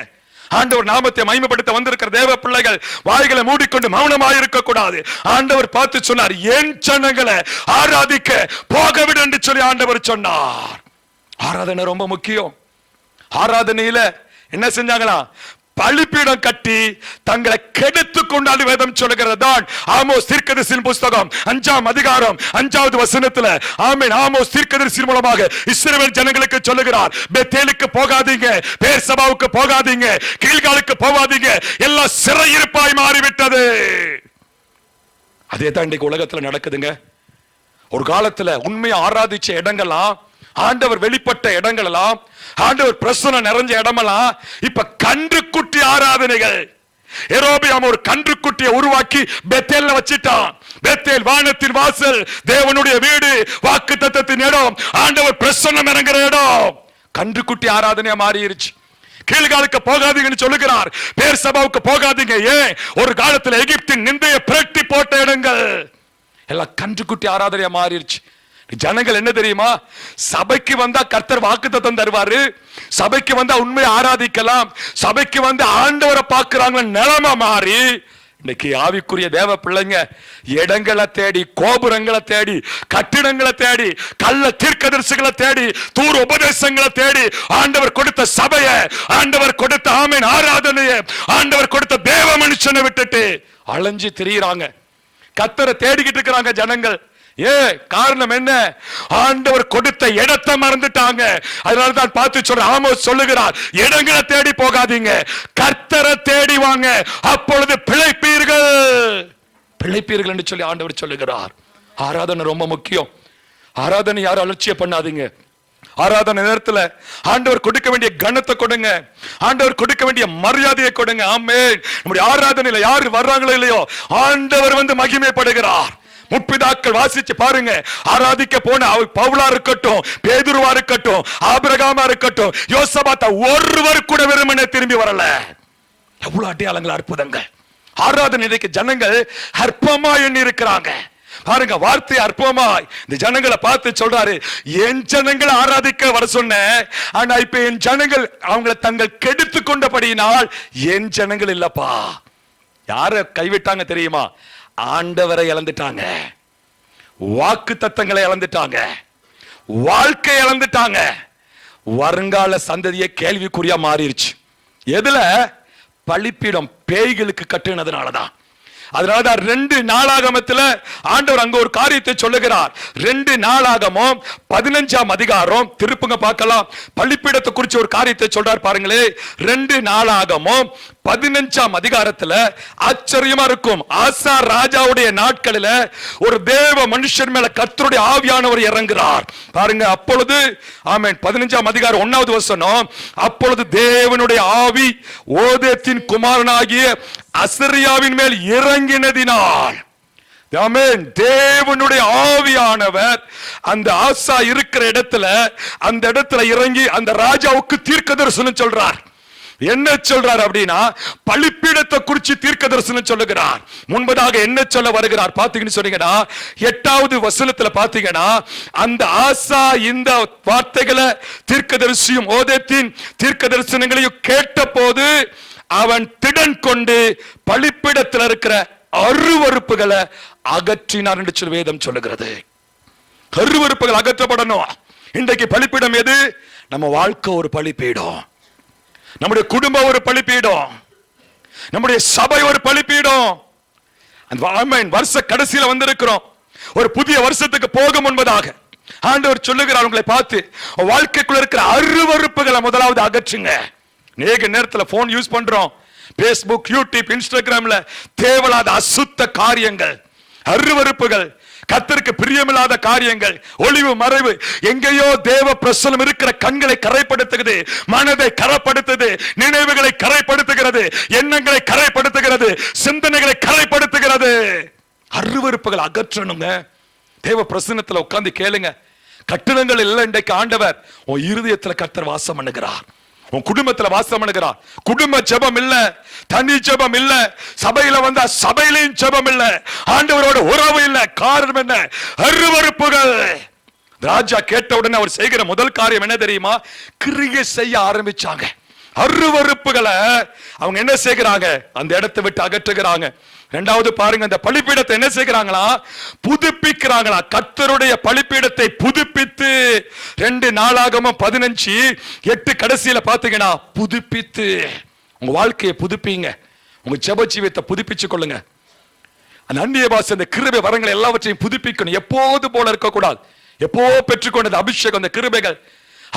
Speaker 3: ஆண்டவர் நாமத்தை மகிமைப்படுத்த வந்திருக்கிற தேவ பிள்ளைகள் வாய்களை மூடிக்கொண்டு மௌனமாக இருக்க கூடாது. ஆண்டவர் பார்த்து சொன்னார், என் ஜனங்களை ஆராதிக்க போகவிடு என்று சொல்லி ஆண்டவர் சொன்னார். ஆராதனை ரொம்ப முக்கியம். ஆராதனையில என்ன செஞ்சாங்களா? பலிபீடம் கட்டி தங்களை கெடுத்து கொண்டாடு வேதம் சொல்லுகிறது தான். ஆமோஸ் தீர்க்கதரிசியின் புத்தகம் 5ஆம் அதிகாரம் 5வது வசனத்துல ஆமென் ஆமோஸ் தீர்க்கதரிசியின் மூலமாக இஸ்ரவேல் ஜனங்களுக்கு சொல்லுகிறார், பெத்தேலுக்கு போகாதீங்க, பேர்சபாவுக்கு போகாதீங்க, கீழ்காலுக்கு போகாதீங்க, எல்லாம் சிறையிருப்பாய் மாறிவிட்டது. அதே தான் இன்றைக்கு உலகத்துல நடக்குதுங்க. ஒரு காலத்துல உண்மையை ஆராதிச்ச இடங்கள்லாம், ஆண்டவர் வெளிப்பட்ட இடங்கள் எல்லாம், ஆண்டவர் பிரசன்னம் நிறைஞ்ச இடமெல்லாம் இப்ப கன்றுக்குட்டி ஆராதனைகள். எரோபியாம் ஒரு கன்றுக்குட்டியை உருவாக்கி பெத்தேல்ல வச்சிட்டான். பெத்தேல் வானத்தின் வாசல், தேவனுடைய வீடு, வாக்குத்தத்தத்தின் இடம், ஆண்டவர் பிரசன்னம் இறங்குற இடம். கன்றுக்குட்டி ஆராதனையா மாறிடுச்சு. கீழ்காலுக்கு போகாதீங்கன்னு சொல்லுகிறார், பேர் சபாவுக்கு போகாதீங்க. ஏன்? ஒரு காலத்துல எகிப்தின் நிந்தையை பிரட்டி போட்ட இடங்கள் எல்லாம் கன்றுக்குட்டி ஆராதனையா மாறிடுச்சு. ஜனங்கள் என்ன தெரியுமா? சபைக்கு வந்தா கர்த்தர் வாக்குத்தத்தம் தருவாரு, சபைக்கு வந்தா உண்மையை ஆராதிக்கலாம், சபைக்கு வந்து ஆண்டவரை பார்க்கிறாங்க நிலைமை மாறி இன்னைக்கு ஆவிக்குரிய தேவ பிள்ளைங்க இடங்களை தேடி, கோபுரங்களை தேடி, கட்டிடங்களை தேடி, கள்ள தீர்க்கதரிசிகளை தேடி, தூர உபதேசங்களை தேடி, ஆண்டவர் கொடுத்த சபையை, ஆண்டவர் கொடுத்த ஆமென் ஆராதனையை, ஆண்டவர் கொடுத்த தேவ மனுஷனை விட்டுட்டு அலைஞ்சு திரியிறாங்க. கர்த்தரை தேடிக்கிட்டு இருக்கிறாங்க ஜனங்கள். காரணம் என்ன? ஆண்டவர் கொடுத்த இடத்தை மறந்துட்டாங்க. அதனால தான் பார்த்து சொல்ற ஆமோஸ் சொல்லுகிறார், இடங்களை தேடி போகாதீங்க, கர்த்தரை தேடி வாங்க, அப்பொழுது பிழைப்பீர்கள், பிழைப்பீர்கள் என்று சொல்லி ஆண்டவர் சொல்லுகிறார். ஆராதனை ரொம்ப முக்கியம். ஆராதனை யாரும் அலட்சியம் பண்ணாதீங்க. ஆராதனை நேரத்துல ஆண்டவர் கொடுக்க வேண்டிய கனத்தை கொடுங்க, ஆண்டவர் கொடுக்க வேண்டிய மரியாதையை கொடுங்க. ஆமென். நம்முடைய ஆராதனையில யாரு வர்றாங்களோ இல்லையோ, ஆண்டவர் வந்து மகிமைப்படுகிறார். முற்பிதாக்கள் வாசிச்சு பாருங்க, ஆராதிக்க போன பவுலா இருக்கட்டும், பேதுருவா இருக்கட்டும், ஆபிரகாமா இருக்கட்டும், யோசபாத்தா, ஒருவர் கூட வெறுமனே திரும்பி வரல. எவ்வளவு அடையாளங்கள், அற்புதங்கள். ஆராதனைக்கு ஜனங்கள் அற்பமா எண்ணி இருக்கிறாங்க. பாருங்க, வார்த்தை அற்பமாய் இந்த ஜனங்களை பார்த்து சொல்றாரு, என் ஜனங்களை ஆராதிக்க வர சொன்னேன், ஆனா இப்ப என் ஜனங்கள் அவங்களை தங்கள் கெடுத்து கொண்டபடியினால் என் ஜனங்கள் இல்லப்பா. யார கைவிட்டாங்க தெரியுமா? ஆண்டவரை இழந்துட்டாங்க, வாக்கு தத்தங்களை இழந்துட்டாங்க, வாழ்க்கை இழந்துட்டாங்க, வருங்கால சந்ததியை கேள்விக்குறியா மாறிடுச்சு. எதுல? பலிப்பீடம் பேய்களுக்கு கட்டுனதுனாலதான். அதனாலதான் 2 நாளாகமத்துல ஆண்டவர் அங்க ஒரு காரியத்தை சொல்லுகிறார். 2 நாளாகமம் 15ஆம் அதிகாரம் திருப்புங்க பார்க்கலாம். பலிப்பீடத்தை குறித்து ஒரு காரியத்தை சொல்றார் பாருங்களே. 2 நாளாகமம் 15ஆம் அதிகாரத்துல ஆச்சரியமா இருக்கும். ஆசா ராஜாவுடைய நாட்களில ஒரு தேவ மனுஷன் மேல கர்த்தருடைய ஆவியானவர் இறங்குறார் பாருங்க. அப்பொழுது ஆமென் 15ஆம் அதிகாரம் 1வது வசனம், அப்பொழுது தேவனுடைய ஆவி ஓதேத்தின் குமாரனாகிய அசரியாவின் மேல் இறங்கினதினால், ஆமென், தேவனுடைய ஆவியானவர் அந்த ஆசா இருக்கிற இடத்துல, அந்த இடத்துல இறங்கி அந்த ராஜாவுக்கு தீர்க்கதரிசனம் சொல்றார். என்ன சொல்றார் அப்படின்னா, பலிப்பீடத்தை குறித்து தீர்க்கதரிசனம் சொல்லுகிறார். முன்பதாக என்ன சொல்ல வருகிறார் பாத்தீங்கன்னு சொன்னீங்கன்னா, 8வது வசனத்துல பாத்தீங்கன்னா, அந்த ஆசா இந்த வார்த்தைகளை தீர்க்கதரிசியும் ஓதேத்தின் தீர்க்கதரிசனங்களையும் கேட்ட போது அவன் திடன் கொண்டு பலிப்பீடத்தில் இருக்கிற அருவருப்புகளை அகற்றினார் என்று சொல்லி வேதம் சொல்லுகிறது. அருவருப்புகள் அகற்றப்படணும். இன்றைக்கு பலிப்பீடம் எது? நம்ம வாழ்க்கை ஒரு பலிப்பீடம், நம்முடைய குடும்பம் ஒரு பலிப்பீடம், நம்முடைய சபை ஒரு பலிப்பீடம். வருஷ கடைசியில வந்திருக்கிறோம். ஒரு புதிய வருஷத்துக்கு போக முன்பதாக ஆண்டவர் சொல்லுகிறார், உங்களை பார்த்து வாழ்க்கைக்குள்ள இருக்கிற அருவருப்புகளை முதலாவது அகற்றுங்க. நேக நேரத்துல போன் யூஸ் பண்றோம், பேஸ்புக், யூடியூப், இன்ஸ்டாகிராம்ல தேவையில்லாத அசுத்த காரியங்கள், அருவருப்புகள், கர்த்தருக்கு பிரியமில்லாத காரியங்கள், ஒளிவு மறைவு, எங்கேயோ தேவ பிரசன்னம் இருக்கிற கண்களை கரைப்படுத்துகிறது, மனதை கரைப்படுத்துது, நினைவுகளை கரைப்படுத்துகிறது, எண்ணங்களை கரைப்படுத்துகிறது, சிந்தனைகளை கரைப்படுத்துகிறது. அருவருப்புகள் அகற்றணுங்க. தேவ பிரசன்னத்துல உட்கார்ந்து கேளுங்க. கட்டிடங்கள் இல்லை, இன்றைக்கு ஆண்டவர் உன் இருதயத்துல கர்த்தர் வாசம் பண்ணுகிறார், உன் குடும்பத்துல வாசம் பண்ணுகிறார். குடும்ப ஜெபம் இல்ல, தனி ஜெபம் இல்ல, சபையில வந்தா சபையிலையும் ஜெபம் இல்ல, ஆண்டவரோட உறவு இல்ல. காரணம் என்ன? அருவருப்புகள். ராஜா கேட்ட உடனே அவர் செய்கிற முதல் காரியம் என்ன தெரியுமா? கிரியை செய்ய ஆரம்பிச்சாங்க. அருவருப்புகளை அவங்க என்ன செய்கிறாங்க? அந்த இடத்தை விட்டு அகற்றுகிறாங்க. இரண்டாவது பாருங்க, அந்த பலிப்பீடத்தை என்ன செய்கிறாங்களா? புதுப்பிக்கிறாங்களா. கர்த்தருடைய பலிப்பீடத்தை புதுப்பித்து 2 நாளாகமம் 15:8 கடைசியில பாத்தீங்கன்னா, புதுப்பித்து உங்க வாழ்க்கையை புதுப்பிங்க, உங்க ஜெப ஜீவியத்தை புதுப்பிச்சு கொள்ளுங்க. அந்த அந்நிய பாஷை, அந்த கிருபை வரங்களை எல்லாவற்றையும் புதுப்பிக்கணும். எப்போது போல இருக்கக்கூடாது. எப்போ பெற்றுக்கொண்டது அபிஷேகம், அந்த கிருபைகள்.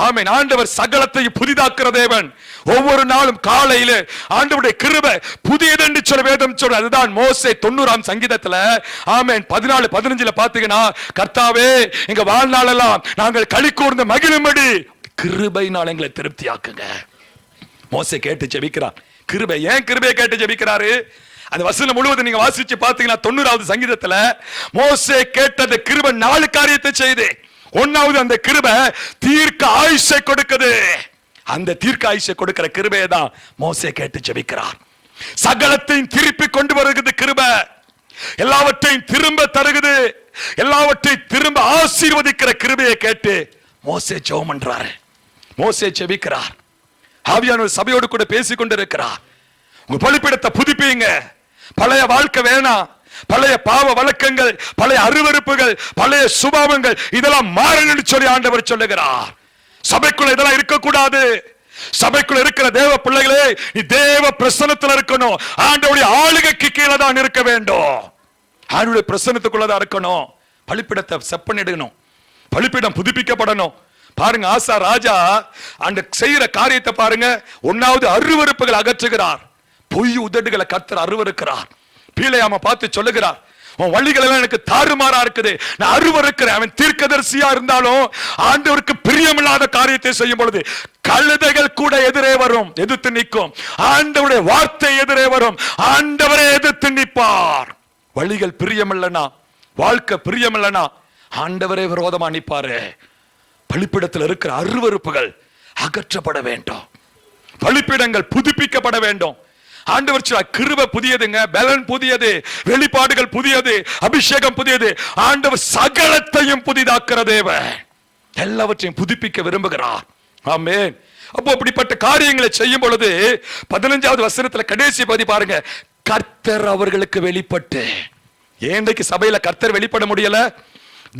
Speaker 3: ஆமென். ஆண்டவர் சகலத்தையும் புதிதாக்குற தேவன். ஒவ்வொரு நாளும் காலையில ஆண்டவருடைய கிருபை புதியது என்று சொல்ல வேதம் சொல்ற. அதுதான் மோசே 90ஆம் சங்கீதத்துல ஆமென் 14:15 பாத்தீங்கன்னா, கர்த்தாவே எங்க வாழ்நாளெல்லாம் நாங்கள் களி கூர்ந்து மகிழும்படி கிருபையினால் எங்களை திருப்தியாக்குங்க. மோசே கேட்டு ஜெபிக்கிறார். கிருபை, ஏன் கிருபையை கேட்டு ஜெபிக்கிறாரு? அந்த வசனம் முழுவதும் நீங்க வாசிச்சு பாத்தீங்கன்னா 90வது சங்கீதத்துல மோசே கேட்டது கிருபை 4 காரியத்தை செய்து. 1வது, அந்த கிருபை தீர்க்க ஆயுசை கொடுக்குது. அந்த தீர்க்க ஆயுசை கொடுக்கிற கிருபையை தான் மோசே கேட்டு ஜெபிக்கிறார். சகலத்தையும் திருப்பி கொண்டு வருகிறது கிருபை. எல்லாவற்றையும் திரும்ப தருகிறது, எல்லாவற்றையும் திரும்ப ஆசீர்வதிக்கிற கிருபையை கேட்டு மோசே ஜெபம் பண்றாரு. மோசே ஜெபிக்கிறார். ஆவியானவர் சபையோடு கூட பேசிக் கொண்டிருக்கிறார். உங்க பலிப்பீடத்தை புதுப்பிங்க. பழைய வாழ்க்கை வேணாம். பழைய பாவ வழக்கங்கள், பழைய அருவருப்புகள், பழைய சுபாவங்கள் இதெல்லாம் மாறணும்னு சொல்லி ஆண்டவர் சொல்லுகிறார். சபைக்குள்ள இதெல்லாம் இருக்கக்கூடாது. சபைக்குள்ள இருக்கிற தேவ பிள்ளைகளே, நீ தேவ பிரசன்னத்துல இருக்கணும். ஆண்டவருடைய ஆளுகைக்கு கீழே தான் இருக்க வேண்டும். ஆண்டவருடைய பிரசன்னத்துக்குள்ளதான் இருக்கணும். பலிப்பீடத்தை செப்பனிடணும், பலிப்பீடம் புதுப்பிக்கப்படணும். பாருங்க, ஆசா ராஜா அந்த செய்யற காரியத்தை பாருங்க. 1வது, அருவருப்புகள் அகற்றுகிறார். பொய் உதடுகளை கர்த்தர் அருவருக்கிறார். பீலையாம பார்த்து சொல்லுகிறார், உன் வழிகள் எல்லாம் எனக்கு தாறுமாறா இருக்குது, நான் அருவருக்கிறேன். அவன் தீர்க்கதரிசியா இருந்தாலும் ஆண்டவருக்கு பிரியமில்லாத காரியத்தை செய்யும் பொழுது கழுதைகள் கூட எதிரே வரும், எதிர்த்து நிற்கும். ஆண்டவருடைய வார்த்தை எதிரே வரும், ஆண்டவரை எதிர்த்து நிற்பார். வழிகள் பிரியமில்லனா, வாழ்க்கை பிரியமில்லனா ஆண்டவரே விரோதமா நிற்பாரு. பலிப்பிடத்தில் இருக்கிற அருவருப்புகள் அகற்றப்பட வேண்டும், பலிப்பிடங்கள் புதுப்பிக்கப்பட வேண்டும். ஆண்டவர் கிருபை புதியதுங்க, பலன் புதியது, வெளிப்பாடுகள் புதியது, அபிஷேகம் புதியது. ஆண்டவர் சகலத்தையும் புதிதாக்குற தேவன், எல்லாவற்றையும் புதுப்பிக்க விரும்புகிறார். ஆமென். அப்போ அப்படிப்பட்ட காரியங்களை செய்யும் பொழுது 15வது வசனத்துல கடைசி பகுதி பாருங்க, கர்த்தர் அவர்களுக்கு வெளிப்பட்டு. ஏன்றைக்கு சபையில கர்த்தர் வெளிப்பட முடியல,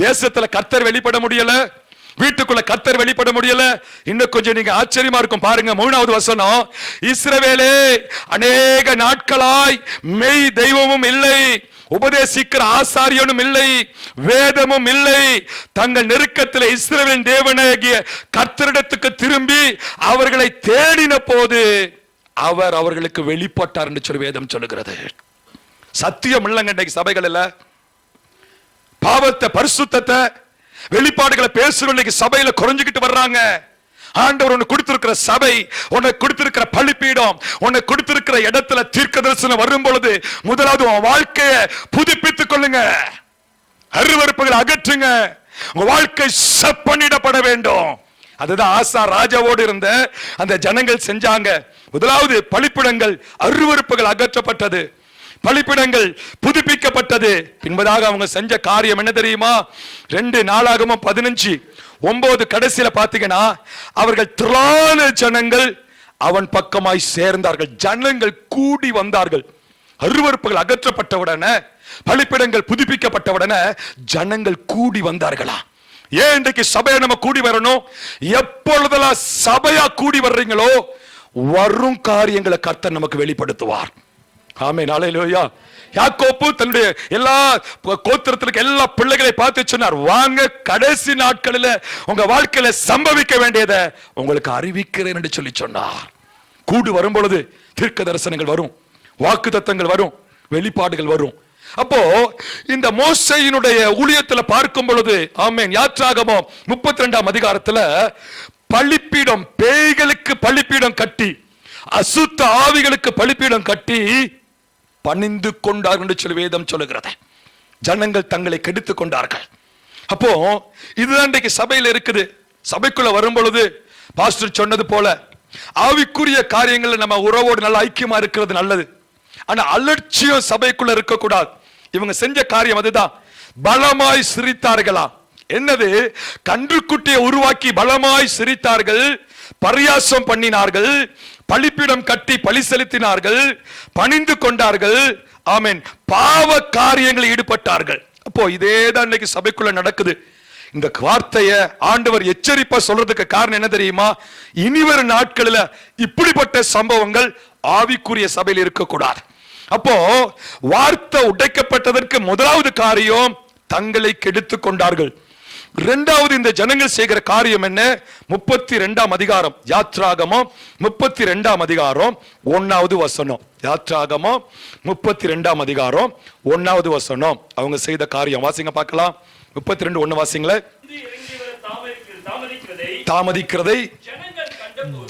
Speaker 3: தேசத்துல கர்த்தர் வெளிப்பட முடியல, வீட்டுக்குள்ள கர்த்தர் வெளிப்பட முடியல. இன்னும் கொஞ்சம் நீங்க ஆச்சரியமா இருக்கும் பாருங்க. 3வது வசனம், இஸ்ரவேலே அநேக நாட்களாய் மெய் தெய்வமும் இல்லை, உபதேசிக்கிற ஆசாரியனும் இல்லை, வேதமும் இல்லை. தங்கள் நெருக்கத்தில் இஸ்ரவேலின் தேவனாகிய கர்த்தரிடத்துக்கு திரும்பி அவர்களை தேடின போது அவர் அவர்களுக்கு வெளிப்பட்டார் என்று சொல்லி வேதம் சொல்லுகிறது. சத்தியம் இல்லைங்க இன்றைக்கு சபைகள் இல்ல. பாவத்தை, பரிசுத்தத்தை, வெளிப்பாடுகளை பேசுறவங்க சபையில குறைஞ்சுக்கிட்டு வர்றாங்க. ஆண்டவர் உன்னை கொடுத்திருக்கிற சபை, உன்னை கொடுத்திருக்கிற பலிபீடம், உன்னை கொடுத்திருக்கிற இடத்துல தீர்க்க தரிசனம் வரும் பொழுது முதலாவது உன் வாழ்க்கையை புதுப்பித்துக் கொள்ளுங்க, அருவருப்புகளை அகற்றுங்க, உங்க வாழ்க்கை செப்பனிடப்பட வேண்டும். அதுதான் ஆசா ராஜாவோடு இருந்த அந்த ஜனங்கள் செஞ்சாங்க. முதலாவது பலிப்பிடங்கள், அருவருப்புகள் அகற்றப்பட்டது, பலிப்பிடங்கள் புதுப்பிக்கப்பட்டது. பின்பதாக அவங்க செஞ்ச காரியம் என்ன தெரியுமா? 2 நாளாகமம் 15:9 கடைசியில பாத்தீங்கன்னா, அவர்கள் திரளான ஜனங்கள் அவன் பக்கமாய் சேர்ந்தார்கள், ஜனங்கள் கூடி வந்தார்கள். அருவருப்புகள் அகற்றப்பட்டவுடனே, பலிப்பிடங்கள் புதுப்பிக்கப்பட்டவுடனே ஜனங்கள் கூடி வந்தார்களா? ஏன் இன்றைக்கு சபையை நம்ம கூடி வரணும்? எப்பொழுதெல்லாம் சபையா கூடி வர்றீங்களோ வரும் காரியங்களை கர்த்தர் நமக்கு வெளிப்படுத்துவார். ஆமென், ஹல்லேலூயா. யாக்கோபு தன்னுடைய எல்லா கோத்திரத்திற்கு எல்லா பிள்ளைகளை பார்த்து சொன்னார், வாங்க கடைசி நாட்களில் உங்க வாழ்க்கையில சம்பவிக்க வேண்டியதை உங்களுக்கு அறிவிக்கிறேன் என்று சொல்லி சொன்னார். கூடு வரும் பொழுது தீர்க்க தரிசனங்கள் வரும், வாக்குத்தத்தங்கள் வரும், வெளிப்பாடுகள் வரும். அப்போ இந்த மோசேயினுடைய ஊழியத்தில் பார்க்கும் பொழுது, ஆமென், யாத்ராகமம் 32ஆம் அதிகாரத்துல பலிப்பீடம், பேய்களுக்கு பலிப்பீடம் கட்டி, அசுத்த ஆவிகளுக்கு பலிப்பீடம் கட்டி பணிந்து கொண்டார்கள் என்று சொல்லி வேதம் சொல்லுகிறது. ஜனங்கள் தங்களை கெடுத்துக் கொண்டார்கள். அப்போ இதுதான் இன்றைக்கு சபையில் இருக்குது. சபைக்குள்ள வரும் பொழுது பாஸ்டர் சொன்னது போல ஆவிக்குரிய காரியங்கள்ல நம்ம உறவோடு நல்ல ஐக்கியமா இருக்கிறது நல்லது. ஆனா அலட்சியம் சபைக்குள்ள இருக்க கூடாது. இவங்க செஞ்ச காரியம் அதுதான், பலமாய் சிரித்தார்களா. என்னது? கன்றுக்குட்டியை உருவாக்கி பலமாய் சிரித்தார்கள், பரியாசம் பண்ணினார்கள், பலிப்பீடம் கட்டி பலி செலுத்தினார்கள், பணிந்து கொண்டார்கள். ஆமென். பாவ காரியங்களில் ஈடுபட்டார்கள். அப்போ இதேதான் இன்னைக்கு சபைக்குள்ள நடக்குது. இந்த வார்த்தையை ஆண்டவர் எச்சரிப்பா சொல்றதுக்கு காரணம் என்ன தெரியுமா? இனிவரும் நாட்களில் இப்படிப்பட்ட சம்பவங்கள் ஆவிக்குரிய சபையில் இருக்கக்கூடாது. அப்போ வார்த்தை உடைக்கப்பட்டதற்கு முதலாவது காரியம், தங்களை கெடுத்துக் கொண்டார்கள். இரண்டாவது, இந்த ஜனங்கள் செய்கிற காரியம் என்ன? 32ஆம் அதிகாரம், யாத்ராகமம் 32ஆம் அதிகாரம் 1வது வசனம். யாத்ராகமம் 32ஆம் அதிகாரம் 1வது வசனம். அவங்க செய்த காரியம் வாசிங்க பார்க்கலாம். 32:1 வாசிங்களே. தாமதிக்கிறதை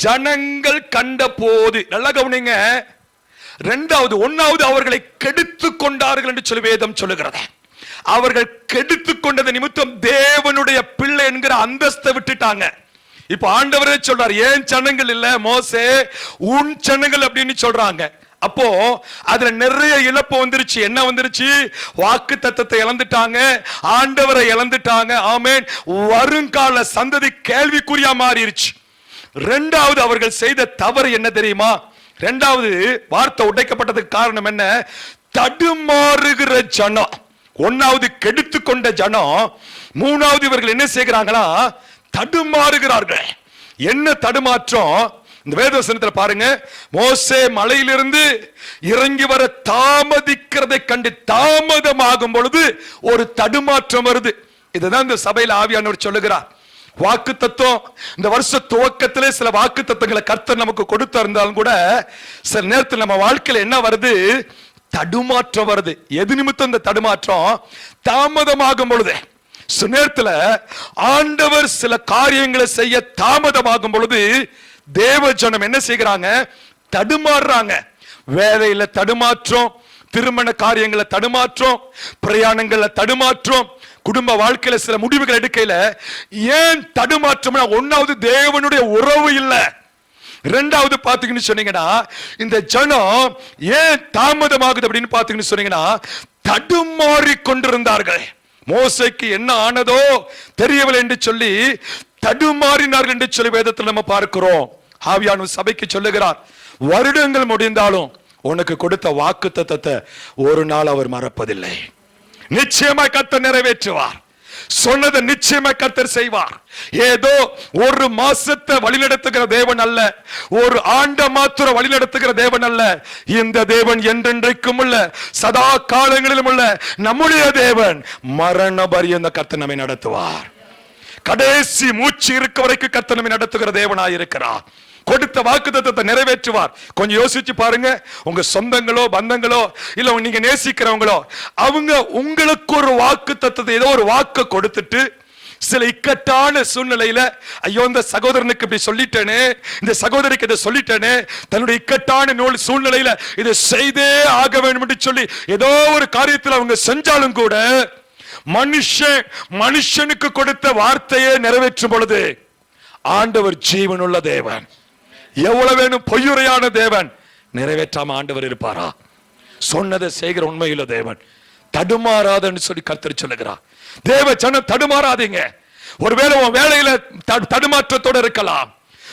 Speaker 3: ஜனங்கள் கண்ட போது, நல்லா கவனிங்க. இரண்டாவது, 1வது அவர்களை கெடுத்துக் கொண்டார்கள் என்று சொல்லி வேதம் சொல்லுகிறது. அவர்கள் கெடுத்துக் கொண்டது நிமித்தம் தேவனுடைய பிள்ளை என்கிற அந்தஸ்தை விட்டுட்டாங்க. இப்ப ஆண்டவரே சொல்றார், ஏன் ஜனங்கள் இல்ல மோசே, உன் ஜனங்கள் அப்படின்னு சொல்றாங்க. அப்போ அதுல நிறைய இழப்பு வந்துருச்சு. என்ன வந்துருச்சு? வாக்கு தத்தத்தை இழந்துட்டாங்க, ஆண்டவரை இழந்துட்டாங்க. ஆமென். வருங்கால சந்ததி கேள்விக்குறியா மாறிடுச்சு. இரண்டாவது, அவர்கள் செய்த தவறு என்ன தெரியுமா? இரண்டாவது வார்த்தை உடைக்கப்பட்டதுக்கு காரணம் என்ன? தடுமாறுகிற ஜனம். 1வது கெடுத்து கொண்ட ஜனம், 3வது இவர்கள் என்ன செய்கிறாங்களா? தடுமாறுகிறார்கள். என்ன தடுமாற்றம்? இந்த வேதவசனத்தில் பாருங்க, மோசே மலையிலிருந்து இறங்கி வர தாமதிக்கிறதை கண்டு தாமதமாகும் பொழுது ஒரு தடுமாற்றம் வருது. இதுதான் இந்த சபையில் ஆவியானவர் சொல்லுகிறார். வாக்கு தத்துவம், இந்த வருஷ துவக்கத்திலே சில வாக்கு தத்துவங்களை கர்த்தர் நமக்கு கொடுத்து இருந்தாலும் கூட சில நேரத்தில் நம்ம வாழ்க்கையில் என்ன வருது? தடுமாற்றம் வருது. எது நிமித்தம் இந்த தடுமாற்றம்? தாமதமாகும் பொழுது, நேரத்துல ஆண்டவர் சில காரியங்களை செய்ய தாமதமாகும் பொழுது தேவ ஜனம் என்ன செய்கிறாங்க? தடுமாறுறாங்க. வேலையில தடுமாற்றம், திருமண காரியங்களை தடுமாற்றம், பிரயாணங்கள்ல தடுமாற்றம், குடும்ப வாழ்க்கையில சில முடிவுகள் எடுக்கையில ஏன் தடுமாற்றம்னா, ஒன்னாவது தேவனுடைய உறவு இல்ல, இரண்டாவது பாத்தீங்கன்னு சொன்னீங்கன்னா இந்த ஜனம் ஏன் தாமதமாகுது அப்படின்னு பாத்தீங்கன்னு சொன்னீங்கன்னா தடுமாறி கொண்டிருந்தார்கள். மோசேக்கு என்ன ஆனதோ தெரியவில்லை என்று சொல்லி தடுமாறினார்கள் என்று சொல்லி வேதத்தில் நம்ம பார்க்கிறோம். ஆவியானவர் சபைக்கு சொல்லுகிறார், வருடங்கள் முடிந்தாலும் உனக்கு கொடுத்த வாக்குத்தத்தத்தை ஒரு நாள் அவர் மறப்பதில்லை. நிச்சயமாய் கர்த்தர் நிறைவேற்றுவார். சொன்னதை நிச்சயமாய் கர்த்தர் செய்வார். ஏதோ ஒரு மாசத்தை வழிநடத்துகிற தேவன் அல்ல, ஒரு ஆண்ட மாத்திர வழிநடத்துகிற தேவன் அல்ல. இந்த தேவன் என்றென்றைக்கும் உள்ள, சதா காலங்களிலும் உள்ள நம்முடைய தேவன். மரண பரியந்த கர்த்தர் நம்மை நடத்துவார். கடைசி மூச்சு இருக்க வரைக்கும் கர்த்தர் நம்மை நடத்துகிற தேவனாய் இருக்கிறார். கொடுத்த வாக்குத்தத்தத்தை நிறைவேற்றுவார். கொஞ்சம் யோசிச்சு பாருங்க. உங்க சொந்தங்களோ பந்தங்களோ இல்ல நீங்க நேசிக்கிறவங்களோ அவங்க உங்களுக்கு ஒரு வாக்குத்தத்தத்தை, ஏதோ ஒரு வாக்கு கொடுத்துட்டு சில இக்கட்டான சூழ்நிலையில, ஐயோ இந்த சகோதரனுக்கு இப்படி சொல்லிட்டேனே, இந்த சகோதரிக்கு இதை சொல்லிட்டேனே, தன்னுடைய இக்கட்டான சூழ்நிலையில இதை செய்தே ஆக வேண்டும் என்று சொல்லி ஏதோ ஒரு காரியத்தில் அவங்க செஞ்சாலும் கூட மனுஷனுக்கு கொடுத்த வார்த்தையை நிறைவேற்றும் பொழுது ஆண்டவர் ஜீவனுள்ள தேவன், எவ்வளவு வேணும் பொய்யுரையான தேவன், நிறைவேற்றாம ஆண்டவர் இருப்பாரா? சொன்னதை செய்கிற உண்மையுள்ள தேவன். தடுமாறாதன்னு சொல்லி கர்த்தர் சொல்லுகிறார். தேவ ஜனம் தடுமாறாதீங்க. ஒருவேளை உன் வேலையில தடுமாற்றத்தோட இருக்கலாம்,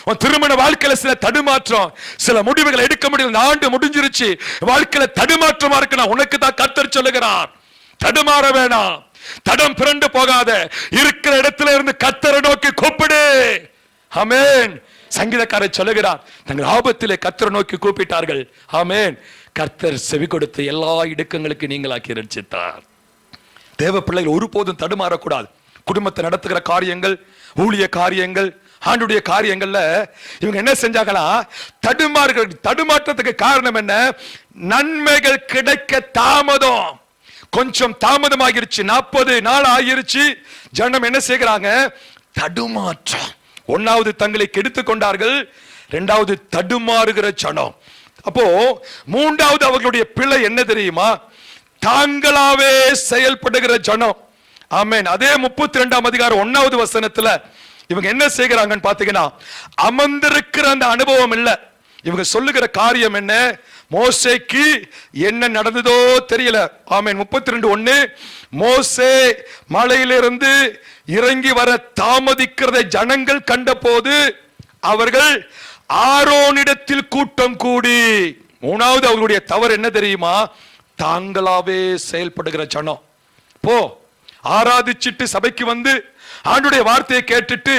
Speaker 3: உன் திருமண வாழ்க்கையில சில தடுமாற்றம், சில முடிவுகளை எடுக்க முடியல, இந்த ஆண்டு முடிஞ்சிருச்சு, வாழ்க்கையில தடுமாற்றமா இருக்கலாம். உனக்கு தான் கர்த்தர் சொல்லுகிறார், தடுமாற வேணாம், தடம் பிறண்டு போகாத, இருக்கிற இடத்துல இருந்து கர்த்தரை நோக்கி கூப்பிடு. ஆமென். சங்கீதக்காரர் சொல்லுகிறார், தங்கள் ஆபத்திலே கர்த்தரை நோக்கி கூப்பிட்டார்கள். ஆமென். கர்த்தர் செவி கொடுத்து எல்லா இடுக்கங்களுக்கு நீங்களாக்கி ரட்சித்தார். தேவ பிள்ளைகள் ஒருபோதும் தடுமாறக்கூடாது. குடும்பத்தை நடத்துகிற காரியங்கள், ஊழிய காரியங்கள், ஆண்டுடைய காரியங்கள்ல இவங்க என்ன செஞ்சாங்களா? தடுமாற்றத்துக்கு காரணம் என்ன? நன்மைகள் கிடைக்க தாமதம். கொஞ்சம் தாமதமாகிருச்சு, 40 நாள் ஆகிருச்சு. ஜனம் என்ன செய்கிறாங்க? தடுமாற்றம். ஒன்னாவது தங்களை கெடுத்துக் கொண்டார்கள், இரண்டாவது தடுமாறுகிற ஜனம். அப்போ மூன்றாவது அவர்களுடைய பிழை என்ன தெரியுமா? தாங்களாவே செயல்படுகிற ஜனம். ஆமென். அதே 32ஆம் அதிகாரம் 1வது வசனத்துல இவங்க என்ன செய்கிறாங்கன்னு பாத்தீங்கன்னா, அமர்ந்திருக்கிற அந்த அனுபவம் இல்ல. இவங்க சொல்லுகிற காரியம் என்ன? மோசேக்கு என்ன நடந்ததோ தெரியல. ஆமென். 32:1, மோசே மலையிலிருந்து இறங்கி வர தாமதிக்கிறதை ஜனங்கள் கண்டபோது அவர்கள் ஆரோனிடத்தில் கூட்டம் கூடி. மூணாவது அவர்களுடைய தவறு என்ன தெரியுமா? தாங்களாவே செயல்படுகிற ஜனம். போ ஆராதிச்சிட்டு சபைக்கு வந்து ஆண்டுடைய வார்த்தையை கேட்டுட்டு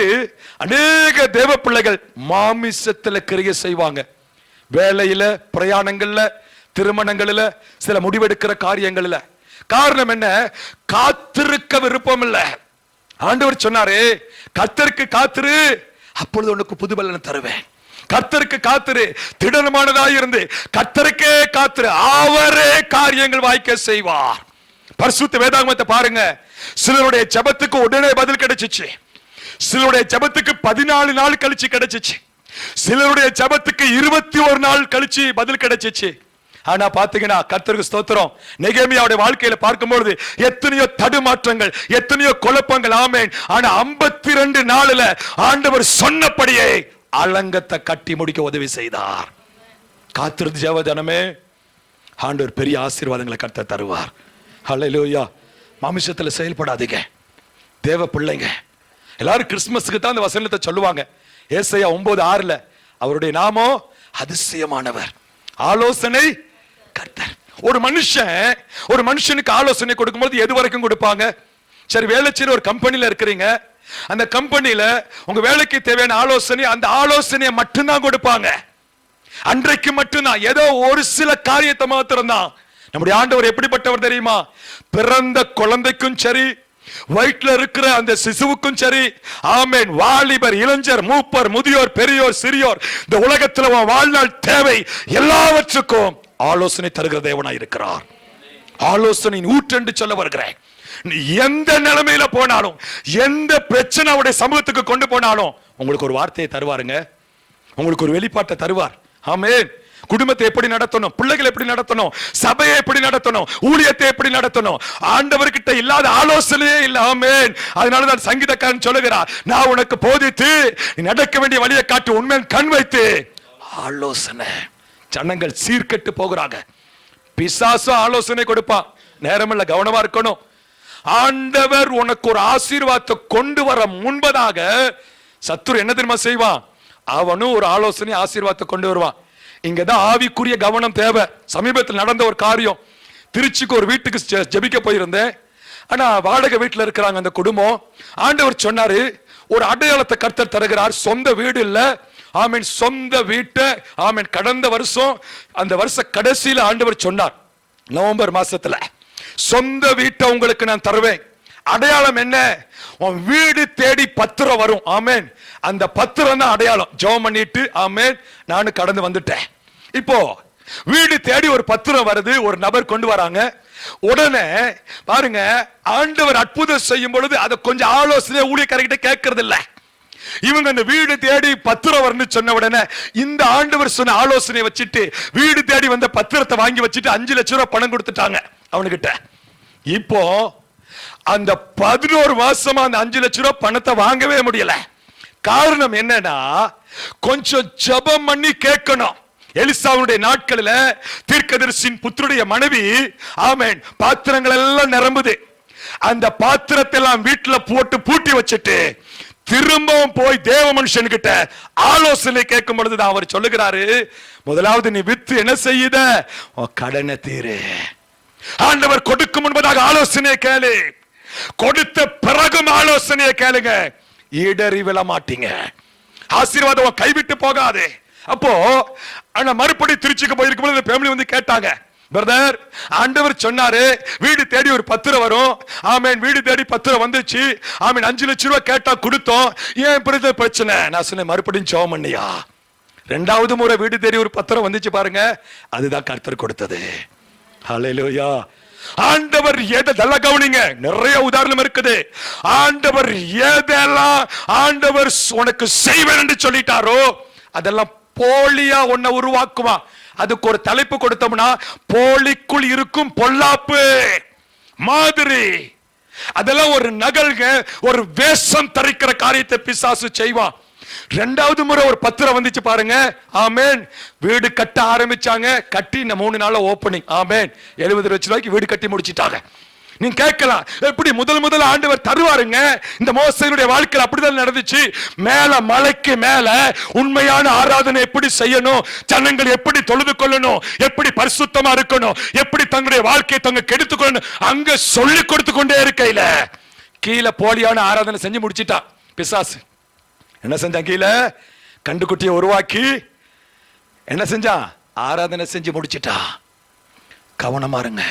Speaker 3: அநேக தேவ பிள்ளைகள் மாமிசத்துல கிரியை செய்வாங்க. வேலையில, பிரயாணங்கள்ல, திருமணங்கள்ல, சில முடிவெடுக்கிற காரியங்கள்ல. காரணம் என்ன? காத்திருக்க விருப்பம் இல்ல. ஆண்டவர் சொன்னாரே, கர்த்தருக்கு காத்திரு, அப்பொழுது உனக்கு புது பலனை தருவேன். கர்த்தருக்கு காத்திரு, திடமானதாய் இருந்து கர்த்தருக்கே காத்திரு, அவரே காரியங்கள் வாய்க்க செய்வார். பரிசுத்த வேதாகமத்தை பாருங்க. சிலருடைய ஜெபத்துக்கு உடனே பதில் கிடைச்சிச்சு, சிலருடைய ஜெபத்துக்கு 14 நாள் கழிச்சு கிடைச்சிச்சு, சிலருடைய ஜெபத்துக்கு 21 நாள் கழிச்சு பதில் கிடைச்சிச்சு. ஆனா பாத்தீங்கன்னா கர்த்தருக்கு ஸ்தோத்திரம், நெகேமியாவுடைய வாழ்க்கையில பார்க்கும்போது எத்தனையோ தடுமாற்றங்கள், எத்தனையோ குழப்பங்கள். ஆமென். ஆனா 52 நாள்ல ஆண்டவர் சொன்னபடியே அலங்கத்தை கட்டி முடிக்க உதவி செய்தார். காத்திருந்து ஜெபதனமே, ஆண்டவர் பெரிய ஆசீர்வாதங்களை கர்த்தர் தருவார். ஹல்லேலூயா. மாமிசத்துல செயல்படாதீங்க தேவ பிள்ளைங்க. எல்லாரும் கிறிஸ்துமஸுக்கு தான் அந்த வசனத்தை சொல்லுவாங்க. ஏசாயா 9:6 அவருடைய நாமம் அதிசயமானவர், ஆலோசனை கர்த்தர். ஒரு மனுஷனுக்கு ஆலோசனை கொடுக்கும்போது எது வரைக்கும் கொடுப்பாங்க? சரி, வேலை செய்யற ஒரு கம்பெனில இருக்கிறீங்க, அந்த கம்பெனில உங்க வேலைக்கு தேவையான ஆலோசனை, அந்த ஆலோசனையை மட்டும்தான் கொடுப்பாங்க. அன்றைக்கு மட்டும்தான், ஏதோ ஒரு சில காரியத்தை மாத்திரம் தான். நம்முடைய ஆண்டவர் எப்படிப்பட்டவர் தெரியுமா? பிறந்த குழந்தைக்கும் சரி, வயிற்றுல இருக்கிற அந்த சிசுவுக்கும் சரி, ஆமென், வாலிபர், இளைஞர், மூப்பர், முதியோர், பெரியோர், சிறியோர், இந்த உலகத்தில் வாழ்நாள் தேவை எல்லாவற்றுக்கும் ஆலோசனை தருகிற தேவனாய் இருக்கிறார். ஆலோசனை ஊற்றென்று சொல்ல வருகிறேன். எந்த நிலைமையில போனாலும், எந்த பிரச்சனை அவருடைய சமூகத்துக்கு கொண்டு போனாலும் உங்களுக்கு ஒரு வார்த்தையை தருவாருங்க, உங்களுக்கு ஒரு வெளிப்பாட்டை தருவார். ஆமென். குடும்பத்தை எப்படி நடத்தணும், பிள்ளைகளை எப்படி நடத்தணும், சபையை எப்படி நடத்தணும், ஊழியத்தை எப்படி நடத்தணும், ஆண்டவர்கிட்ட இல்லாத ஆலோசனையே இல்ல. ஆமென். அதனாலதான் சங்கீதக்காரன் சொல்லுகிறார், நான் உனக்கு போதித்து நீ நடக்க வேண்டிய வழியை காட்டு, உண்மையின் கண் வைத்து ஆலோசனை. ஜனங்கள் சீர்கெட்டு போகிறாங்க. பிசாசு ஆலோசனை கொடுப்பான். நேரமில்ல, கவனமா இருக்கணும். ஆண்டவர் உனக்கு ஒரு ஆசீர்வாதத்தை கொண்டு வர முன்பதாக சத்துரு என்ன தெரியுமா செய்வான்? அவனும் ஒரு ஆலோசனை ஆசீர்வாதத்தை கொண்டு வருவான். இங்கதான் ஆவிக்குரிய கவனம் தேவை. சமீபத்தில் நடந்த ஒரு காரியம், திருச்சிக்கு ஒரு வீட்டுக்கு ஜெபிக்க போயிருந்தேன். ஆனா வாடகை வீட்டுல இருக்கிறாங்க அந்த குடும்பம். ஆண்டவர் சொன்னாரு, ஒரு அடையாளத்தை கர்த்தர் தருகிறார். சொந்த வீடு இல்ல. ஆமென். சொந்த வீட்டை ஆமென் கடந்த வருஷம் அந்த வருஷ கடைசியில ஆண்டவர் சொன்னார், நவம்பர் மாசத்துல சொந்த வீட்டை உங்களுக்கு நான் தருவேன். அடையாளம் என்ன? உன் வீடு தேடி பத்திரம் வரும். ஆமென். அந்த பத்திரம் தான் அடையாளம். ஜெபம் பண்ணிட்டு ஆமென் நானும் கடந்து வந்துட்டேன். இப்போ வீடு தேடி ஒரு பத்திரம் வருது, ஒரு நபர் கொண்டு வராங்க. உடனே பாருங்க, ஆண்டவர் அற்புதம் செய்யும் பொழுது அதை கொஞ்சம் ஆலோசனை ஊழியக்காரர்கிட்ட கேட்கறது இல்ல. இவங்க அந்த வீடு தேடி பத்திரம் வரணும்னு சொன்ன உடனே இந்த ஆண்டவர் சொன்ன ஆலோசனை வச்சுட்டு வீடு தேடி வந்த பத்திரத்தை வாங்கி வச்சுட்டு 5 லட்சம் ரூபாய் பணம் கொடுத்துட்டாங்க அவனுகிட்ட. இப்போ அந்த 11 மாசமா அந்த 5 லட்சம் ரூபாய் பணத்தை வாங்கவே முடியல. காரணம் என்னன்னா, கொஞ்சம் ஜெபம் பண்ணி கேட்கணும். எலிசாவுடைய நாட்களில் தீர்க்கதரிசியின் புத்திரனுடைய மனைவி ஆமென் பாத்திரங்கள் எல்லாம் நிரம்புது. அந்த பாத்திரத்தை எல்லாம் வீட்டுல போட்டு பூட்டி வச்சுட்டு திரும்பவும் போய் தேவ மனுஷன் கிட்ட ஆலோசனை கேட்கும் பொழுதுதான் அவர் சொல்லுகிறாரு, முதலாவது நீ வித்து என்ன செய்யுத, கடனை தீரு. ஆண்டவர் கொடுக்கும் முன்பதாக ஆலோசனையை கேளு, கொடுத்த பிறகும் ஆலோசனையை கேளுங்க, இடறி விழ மாட்டீங்க. ஆசீர்வாதம் கைவிட்டு போகாது. அப்போ ஆனா மறுபடி திருச்சிக்கு போயிருக்கும் போது ஃபேமிலி வந்து கேட்டாங்க, பிரதர் ஆண்டவர் சொன்னாரு வீடு தேடி ஒரு பத்திரம் வரும். ஆமென். வீடு தேடி பத்திரம் வந்துச்சு. ஆமென். 5 லட்சம் ரூபாய் கேட்டா கொடுத்தோம். ஏன் பிரச்சனை? நான் சொன்னேன், மறுபடியும் ஜெபம் பண்ணியா. 2வது முறை வீடு தேடி ஒரு பத்திரம் வந்துச்சு பாருங்க, அதுதான் கர்த்தர் கொடுத்தது. ஹல்லேலூயா. ஆண்டவர் எதெல்லாம் கவனிங்க, நிறைய உதாரணம் இருக்குது. ஆண்டவர் எதெல்லாம் ஆண்டவர் உனக்கு செய்வேன் என்று சொல்லிட்டாரோ அதெல்லாம் போலியா உன்னை உருவாக்குமா. அதுக்கு ஒரு தலைப்பு கொடுத்தோம்னா, போலிக்குள் இருக்கும் பொல்லாப்பு மாதிரி. அதெல்லாம் ஒரு நகல்க, ஒரு வேஷம் தரிக்கிற காரியத்தை பிசாசு செய்வான். 2வது முறை ஒரு பத்திரம் வந்துச்சு பாருங்க. ஆமென். வீடு கட்ட ஆரம்பிச்சாங்க. கட்டி 3 நாள்ல ஓபனிங். ஆமென். 70 லட்சம் ரூபாய்க்கு வீடு கட்டி முடிச்சிட்டாங்க. நீங்க கேட்கலாம், எப்படி முதல் ஆண்டவர் தருவாருங்க? இந்த மோசேயுடைய வாழ்க்கையில் அப்படிதான் நடந்துச்சு. மேல மலைக்கு மேல உண்மையான ஆராதனை எப்படி செய்யணும், ஜனங்கள் எப்படி தொழுது கொள்ளணும், எப்படி பரிசுத்தமா இருக்கணும், எப்படி தங்களுடைய வாழ்க்கையை தங்க கெடுத்துக் கொள்ளணும், அங்க சொல்லி கொடுத்து கொண்டே இருக்கையில கீழே போலியான ஆராதனை செஞ்சு முடிச்சிட்டான் பிசாசு. என்ன செஞ்சான்? கீழே கண்டுக்குட்டியை உருவாக்கி என்ன செஞ்சான்? ஆராதனை செஞ்சு முடிச்சிட்டா. கவனமா இருங்க,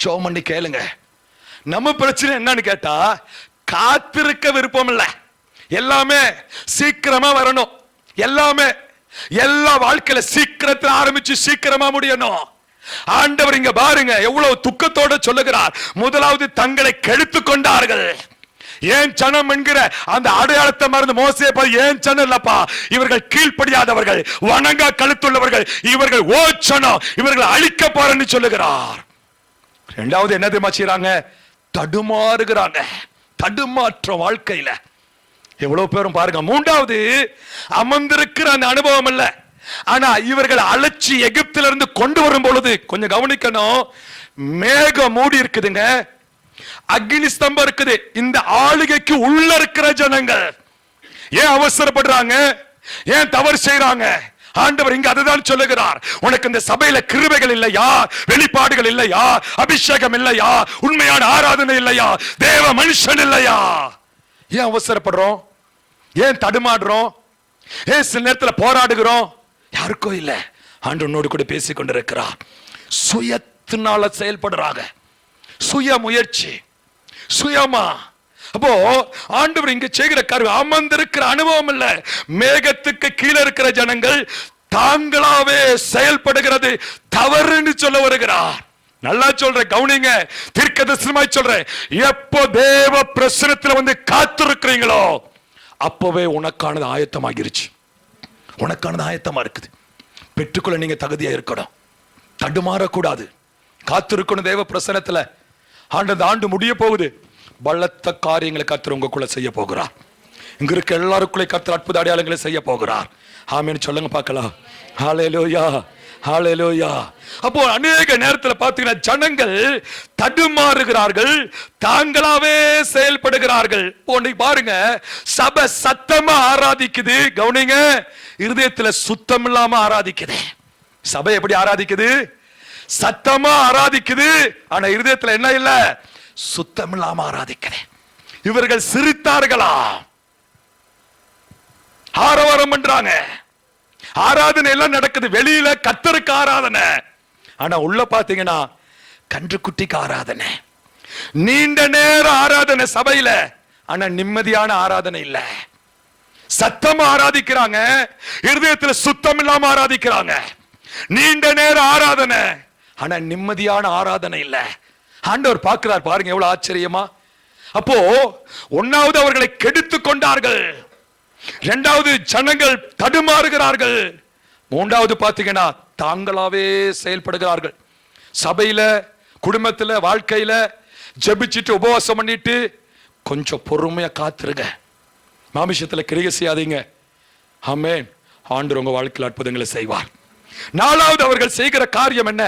Speaker 3: ஜெபம் பண்ணி கேளுங்க. நம்ம பிரச்சனை என்னன்னு கேட்டா, காத்திருக்க விருப்பம் இல்ல. எல்லாமே சீக்கிரமா வரணும். எல்லாமே எல்லா வாழ்க்கையில சீக்கிரத்தில் ஆரம்பிச்சு சீக்கிரமா முடியணும். ஆண்டவர் இங்க பாருங்க எவ்வளவு துக்கத்தோட சொல்லுகிறார், முதலாவது தங்களை கெடுத்து கொண்டார்கள். ஏன் ஜனம் என்கிற அந்த அடையாளத்தை மறந்து மோசே பாரு, ஏன் ஜனம் இல்லப்பா, இவர்கள் கீழ்ப்படியாதவர்கள், வணங்கா கழுத்துள்ளவர்கள், இவர்கள் ஓச்சனம், இவர்கள் அழிக்க போறன்னு சொல்லுகிறார். 2வது என்ன தெரியுமா செய்றாங்க? தடுமாறுகிறாங்க. தடுமாற்ற வாழ்க்கையில எவ்வளவு பேரும் பாருங்க. 3வது அமர்ந்திருக்கிற அந்த அனுபவம் இல்ல. ஆனா இவர்கள் அழைச்சி எகிப்திலிருந்து கொண்டு வரும் பொழுது கொஞ்சம் கவனிக்கணும், மேகம் மூடி இருக்குதுங்க, அக்னி ஸ்தம்பம் இருக்குது. இந்த ஆளுகைக்கு உள்ள இருக்கிற ஜனங்கள் ஏன் அவசரப்படுறாங்க, ஏன் தவறு செய்யறாங்க? ஆண்டவர் இங்க அதுதான் சொல்லுகிறார், உனக்கு இந்த சபையில கிருபைகள் இல்லையா, வெளிப்பாடுகள் இல்லையா, அபிஷேகம் இல்லையா, உண்மையான ஆராதனை இல்லையா, தேவ மனுஷன் இல்லையா? ஏன் அவசரப்படுறோம், ஏன் தடுமாடுறோம், ஏன் சில நேரத்தில் போராடுகிறோம்? யாருக்கோ இல்ல, ஆண்டவனோடு கூட பேசிக் கொண்டிருக்கிறார். சுயத்தினால செயல்படுறாங்க, சுய முயற்சி, சுயமா. அப்போ ஆண்டவர் இங்க செய்கிற காரியம் அமர்ந்திருக்கிற அனுபவம் இல்ல. மேகத்துக்கு கீழே இருக்கிற ஜனங்கள் தாங்களாவே செயல்படுகிறது தவறுன்னு சொல்ல வருகிறார். நல்லா சொல்ற கவனிங்க, தீர்க்கதரிசனமாய் சொல்றேன். எப்போ தேவ பிரசனத்துல வந்து காத்திருக்கிறீங்களோ அப்பவே உனக்கானது ஆயத்தமாகிருச்சு. உனக்கானது ஆயத்தமா இருக்குது. பெற்றுக்கொள்ள நீங்க தகுதியா இருக்கணும், தடுமாறக்கூடாது, காத்திருக்கணும் தேவ பிரசனத்துல. ஆண்டு முடிய போகுது. பலத்த காரியங்களை கர்த்தர் உங்களுக்குள்ள செய்ய போகிறார். இங்க இருக்க எல்லாருக்குள்ளே கர்த்தர் அற்புத அடையாளங்களை செய்ய போகிறார். ஆமென் சொல்லுங்க பார்க்கலாம். ஹல்லேலூயா, ஹல்லேலூயா. அப்போ அநேக நேரத்துல பாத்தீங்கன்னா ஜனங்கள் தடுமாறுகிறார்கள், தாங்களாவே செயல்படுகிறார்கள். பாருங்க, சபை சத்தமா ஆராதிக்குது, கவனிங்க, இருதயத்துல சுத்தம் இல்லாம ஆராதிக்குது. சபை எப்படி ஆராதிக்குது? சத்தமா ஆராதிக்குது, ஆனா இருதயத்துல என்ன இல்ல? சுத்தம் இல்லாம ஆராதிக்குது. இவர்கள் சிரித்தார்களா? ஆரவாரம் பண்றாங்க, ஆராதனை எல்லாம் நடக்குது, வெளியில கர்த்தருக்கு ஆராதனை, ஆனா உள்ள பாத்தீங்கன்னா கன்றுக்குட்டிக்கு ஆராதனை. நீண்ட நேர ஆராதனை சபையில, ஆனா நிம்மதியான ஆராதனை இல்ல. சத்தமா ஆராதிக்கிறாங்க, இருதயத்துல சுத்தம் இல்லாம ஆராதிக்கிறாங்க. நீண்ட நேர ஆராதனை, ஆனா நிம்மதியான ஆராதனை இல்ல. ஆண்டவர் பார்க்கிறார். பாருங்க எவ்வளவு ஆச்சரியமா. அப்போ ஒன்னாவது அவர்களை கெடுத்து கொண்டார்கள், இரண்டாவது ஜனங்கள் தடுமாறுகிறார்கள், மூன்றாவது பாத்தீங்கன்னா தாங்களாவே செயல்படுகிறார்கள். சபையில, குடும்பத்துல, வாழ்க்கையில ஜெபிச்சிட்டு உபவாசம் பண்ணிட்டு கொஞ்சம் பொறுமையா காத்துருங்க. மாமிசத்துல கிரியை செய்யாதீங்க. ஆமென். ஆண்டவர் உங்க வாழ்க்கையில் அற்புதங்களை செய்வார். நாலாவது அவர்கள் செய்கிற காரியம் என்ன?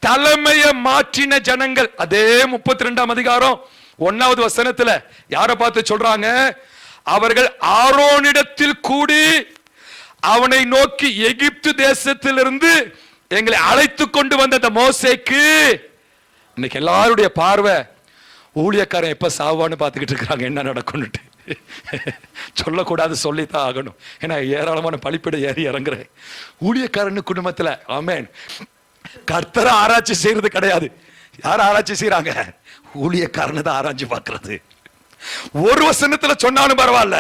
Speaker 3: தலைமையை மாற்றின ஜனங்கள். அதே 32ஆம் அதிகாரம் 1வது வசனத்துல யாரை பார்த்து சொல்றாங்க? அவர்கள் ஆரோனிடத்தில் கூடி அவனை நோக்கி, எகிப்து தேசத்திலிருந்து எங்களை அழைத்து கொண்டு வந்த அந்த மோசேக்கு. இன்னைக்கு எல்லாருடைய பார்வை ஊழியக்காரன் எப்ப சாவான்னு பார்த்துக்கிட்டு இருக்கிறாங்க, என்ன நடக்கும்னுட்டு. சொல்லக்கூடாது, சொல்லித்தான் ஆகணும். ஏன்னா ஏராளமான பழிப்பிட ஏறி இறங்குறேன் ஊழியக்காரன் குடும்பத்துல. ஆமென். கர்த்தரை ஆராய்ச்சி செய்யறது கிடையாது. யார் ஆராய்ச்சி செய்யறாங்க? ஊழியக்காரனை தான் ஆராய்ச்சி பார்க்கிறது. ஒரு வசனத்துல சொன்னாலும் பரவாயில்ல,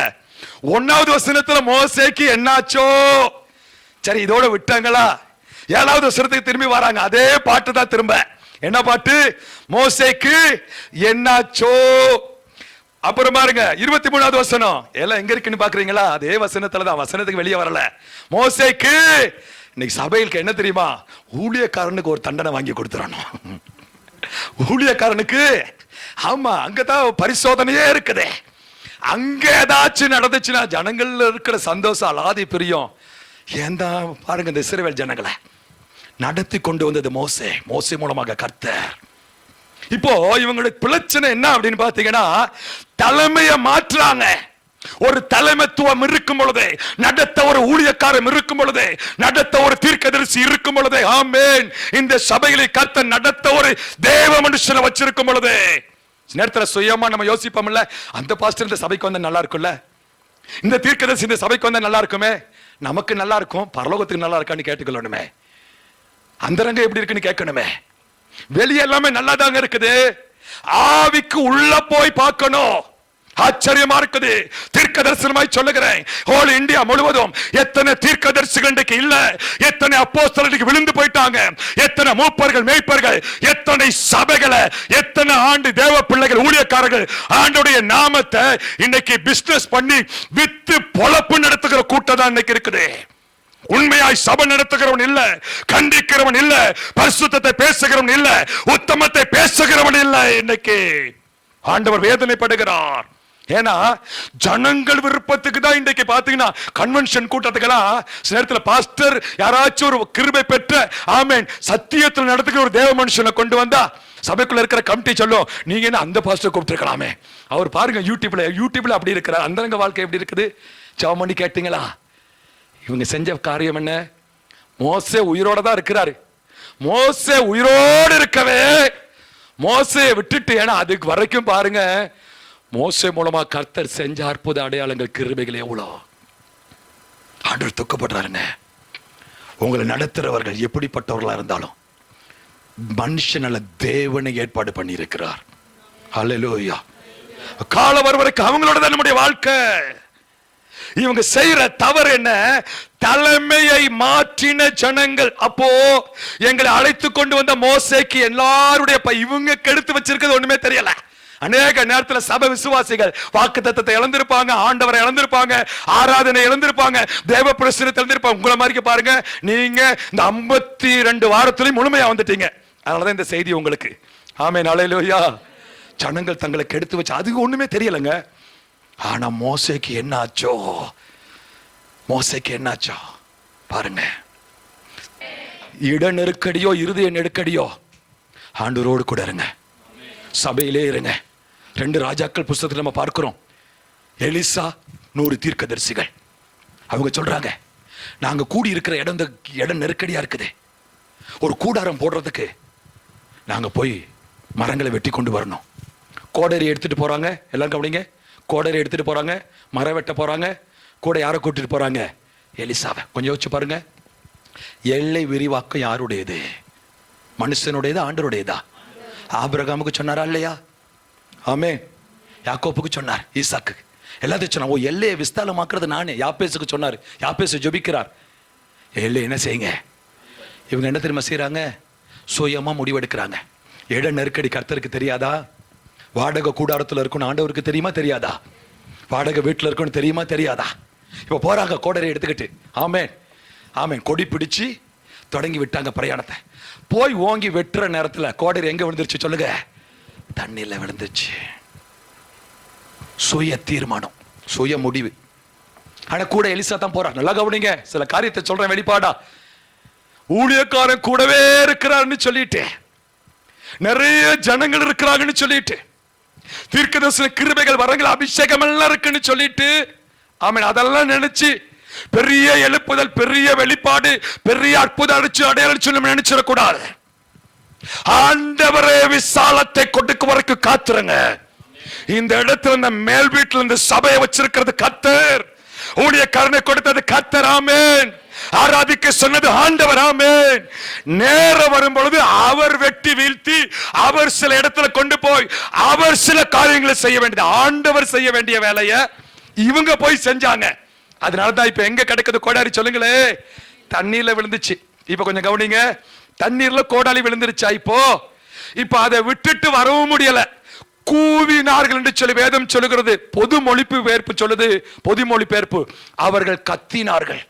Speaker 3: 1வது வசனத்துல மோசேக்கு என்னாச்சோ, சரி இதோட விட்டாங்களா, 7வது வசனத்துக்கு திரும்பி வராங்க, அதே பாட்டு தான் திரும்ப. என்ன பாட்டு? மோசேக்கு என்னாச்சோ. அப்புறம் பாருங்க 23வது வசனம். எல்லாம் எங்க இருக்குன்னு பாக்குறீங்களா? அதே வசனத்துல தான், வசனத்துக்கு வெளியே வரல. மோசேக்கு இன்னைக்கு சபைக்கு என்ன தெரியுமா? ஊழியக்காரனுக்கு ஒரு தண்டனை வாங்கி கொடுத்துறானோ. ஊழியக்காரனுக்கு, ஆமா, அங்கதான் பரிசோதனையே இருக்குது. அங்க ஏதாச்சும் நடந்துச்சுன்னா ஜனங்கள்ல இருக்கிற சந்தோஷம் அலாதி பிரியம். ஏந்தா பாருங்க, இந்த இஸ்ரவேல் ஜனங்களை நடத்தி கொண்டு வந்தது மோசே. மோசே மூலமாக கர்த்தர். இப்போ இவங்களுடைய பிரச்சனை என்ன அப்படின்னு பாத்தீங்கன்னா, தலைமையை மாற்றாங்க. ஒரு தலைமைத்துவம் இருக்கும் பொழுது, நடத்த ஒரு ஊழியக்காரன் இருக்கும் பொழுது, நடத்த ஒரு தீர்க்கதரிசி இருக்கும் பொழுது, ஆமென், இந்த சபைகளை கர்த்தர் நடத்த ஒரு தேவ மனுஷனை வச்சிருக்கும் பொழுது, நேரத்துல சுயமா நம்ம யோசிப்போம்ல, அந்த பாஸ்டர் இந்த சபைக்கு வந்தா நல்லா இருக்கும்ல, இந்த தீர்க்கதரிசி இந்த சபைக்கு வந்தா நல்லா இருக்குமே, நமக்கு நல்லா இருக்கும், பரலோகத்துக்கு நல்லா இருக்கான்னு கேட்டுக்கொள்ளணுமே, அந்தரங்க எப்படி இருக்குன்னு கேட்கணுமே. வெளியே எல்லாமே நல்லா தாங்க இருக்குது, ஆவிக்கு உள்ள போய் பார்க்கணும். ஆச்சரியமா இருக்குது. தீர்க்கதரிசனமாய் சொல்லுகிறேன், ஹோல் இந்தியா முழுவதும் எத்தனை தீர்க்கதரிசிகள் இன்றைக்கு இல்ல, எத்தனை அப்போஸ்தலருக்கு விழுந்து போயிட்டாங்க, எத்தனை மூப்பர்கள், மேய்ப்பர்கள், எத்தனை சபைகளை, எத்தனை ஆண்டு தேவ பிள்ளைகள், ஊழியக்காரர்கள் ஆண்டுடைய நாமத்தை இன்னைக்கு பிசினஸ் பண்ணி வித்து பொழப்பு நடத்துகிற கூட்டம் தான் இன்னைக்கு இருக்குது. உண்மையாய் சபை நடத்துகிறவன் இல்ல, கண்டிக்கிறவன் இல்ல, பரிசுத்தத்தை பேசுகிறவன் இல்ல, உத்தமத்தை பேசுகிறவன் இல்ல. இன்னைக்கு ஆண்டவர் வேதனைப்படுகிறார். ஏன்னா ஜனங்கள் விருப்பத்துக்கு தான் இன்றைக்கு பாத்தீங்கன்னா கன்வென்ஷன் கூட்டத்துக்கெல்லாம் சில நேரத்தில் பாஸ்டர் யாராச்சும் ஒரு கிருபை பெற்ற, ஆமென், சத்தியத்தில் நடத்துகிற ஒரு தேவ மனுஷனை கொண்டு வந்தா சபைக்குள்ள இருக்கிற கமிட்டி சொல்லும், நீங்க என்ன அந்த பாஸ்டர் கூப்பிட்டுருக்கலாமே, அவர் பாருங்க யூடியூப்ல அப்படி இருக்கிறார், அந்தரங்க வாழ்க்கை எப்படி இருக்குது. ஜெபம் பண்ணி கேட்டீங்களா? இவங்க செஞ்ச காரியம் என்ன? மோசே உயிரோட தான் இருக்கிறாரு. மோசே உயிரோடு இருக்கவே மோசையை விட்டுட்டு, ஏன்னா அதுக்கு வரைக்கும் பாருங்க மோசே மூலமா கர்த்தர் செஞ்ச அற்புத அடையாளங்கள், கிருபைகள் எவ்வளோ. ஆண்டவர் துக்கப்படுறாருங்க. உங்களை நடத்துறவர்கள் எப்படிப்பட்டவர்களா இருந்தாலும் மனுஷனால தேவனை ஏற்பாடு பண்ணி இருக்கிறார். ஹல்லேலூயா. காலம் வருவதற்கு அவங்களோட தான் நம்முடைய வாழ்க்கை. இவங்க செய்யற தவறு என்ன? தலைமையை மாற்றின ஜனங்கள். அப்போ எங்களை அழைத்து கொண்டு வந்த மோசேக்கு எல்லாருடைய இவங்க கெடுத்து வச்சிருக்கிறது ஒண்ணுமே தெரியல. அநேக நேரத்தில் சபை விசுவாசிகள் வாக்குத்தத்தத்தை இழந்திருப்பாங்க, ஆண்டவரை இழந்திருப்பாங்க, ஆராதனை இழந்திருப்பாங்க, தேவ பிரசனத்தை இழந்திருப்பாங்க. உங்களை மாதிரி பாருங்க, நீங்க இந்த 52 வாரத்திலையும் முழுமையா வந்துட்டீங்க. அதனாலதான் இந்த செய்தி உங்களுக்கு. ஆமென், அல்லேலூயா. ஜனங்கள் தங்களை கெடுத்து வச்சு அது ஒண்ணுமே தெரியலங்க. ஆனா மோசேக்கு என்ன ஆச்சோ? மோசேக்கு என்னாச்சோ பாருங்க. இட நெருக்கடியோ இருதய நெருக்கடியோ, ஆண்டவரோடு கூட இருங்க, சபையிலே இருங்க. 2 ராஜாக்கள் புஸ்தகத்தில் நம்ம பார்க்கிறோம். எலிசா 100 தீர்க்கதரிசிகள். அவங்க சொல்றாங்க, நாங்க கூடி இருக்கிற இடம் நெருக்கடியா இருக்குது, ஒரு கூடாரம் போடுறதுக்கு நாங்க போய் மரங்களை வெட்டி கொண்டு வரணும். கோடரி எடுத்துட்டு போறாங்க. எல்லாரும் கவனிங்க, கோடரி எடுத்துட்டு போறாங்க, மரம் வெட்ட போறாங்க. கூட யாரை கூட்டிட்டு போறாங்க? எலிசாவை. கொஞ்சம் யோசிச்சு பாருங்க, எல்லை விரிவாக்கம் யாருடையது? மனுஷனுடையதா ஆண்டவருடையதா? ஆபிரகாமுக்கு சொன்னாரா இல்லையா? ஆமே. யாக்கோப்புக்கு சொன்னார், ஈசாக்கு, எல்லாத்தையும் சொன்னார். ஓ, எல்லையை விஸ்தாலமாக்குறது நானே. யாப்பேசுக்கு சொன்னார், யாப்பேசு ஜெபிக்கிறார். எல்லை என்ன செய்யுங்க? இவங்க என்ன தெரியுமா செய்யறாங்க? சுயமா முடிவெடுக்கிறாங்க. இட நெருக்கடி கர்த்தருக்கு தெரியாதா? வாடகை கூடாரத்தில் இருக்கணும் ஆண்டவருக்கு தெரியுமா தெரியாதா? வாடகை வீட்டில் இருக்கணும் தெரியுமா தெரியாதா? இப்போ போறாங்க கோடரை எடுத்துக்கிட்டு. ஆமேன், ஆமேன். கொடி பிடிச்சு தொடங்கி விட்டாங்க பிரயாணத்தை. போய் ஓங்கி வெட்டுற நேரத்தில் கோடரி எங்க விழுந்துருச்சு சொல்லுங்க? தண்ணியில விழுந்துருச்சு. சுய தீர்மானம், சுய முடிவு. ஆனா கூட எலிசா தான் போறார். நல்லா கவனிங்க, சில காரியத்தை சொல்றேன் வெளிப்பாடா. ஊழியக்காரன் கூடவே இருக்கிறார்னு சொல்லிட்டு, நிறைய ஜனங்கள் இருக்கிறாங்கன்னு சொல்லிட்டு, தீர்க்கதரிசன கிருபைகள் வரங்கள் அபிஷேகம் எல்லாம் இருக்குன்னு சொல்லிட்டு, ஆமென், அதெல்லாம் நினைச்சு பெரிய எழுப்புதல், பெரிய வெளிப்பாடு, பெரிய அற்புதம் அடையாளம் நினைச்சிடக்கூடாது. ஆண்டவரே விசாலத்தை கொடுக்க வரைக்கும் காத்துருங்க. இந்த இடத்துல இந்த மேல் வீட்டில் இந்த சபையை வச்சிருக்கிறது கர்த்தர், உடைய கருணை கொடுத்தது கர்த்தர். ஆமென். ஆராதிக்க சொன்னது ஆண்டவர். ஆமென். நேரம் வரும் பொழுது அவர் வெட்டி வீழ்த்தி, அவர் சில இடத்துல கொண்டு போய் அவர் சில காரியங்களை செய்ய வேண்டியது, ஆண்டவர் செய்ய வேண்டிய வேலையை இவங்க போய் செஞ்சாங்க. அதனாலதான் இப்ப எங்க கிடைக்குது கோடாரி சொல்லுங்களே? தண்ணீர்ல விழுந்துச்சு. இப்ப கொஞ்சம் கவனிங்க, தண்ணீர்ல கோடாலி விழுந்துருச்சா? இப்ப அதை விட்டுட்டு வரவும் முடியல. கூவினார்கள் என்று சொல்லி வேதம் சொல்லுகிறது. பொது மொழிபெயர்ப்பு சொல்லுது, பொது மொழிபெயர்ப்பு, அவர்கள் கத்தினார்கள்.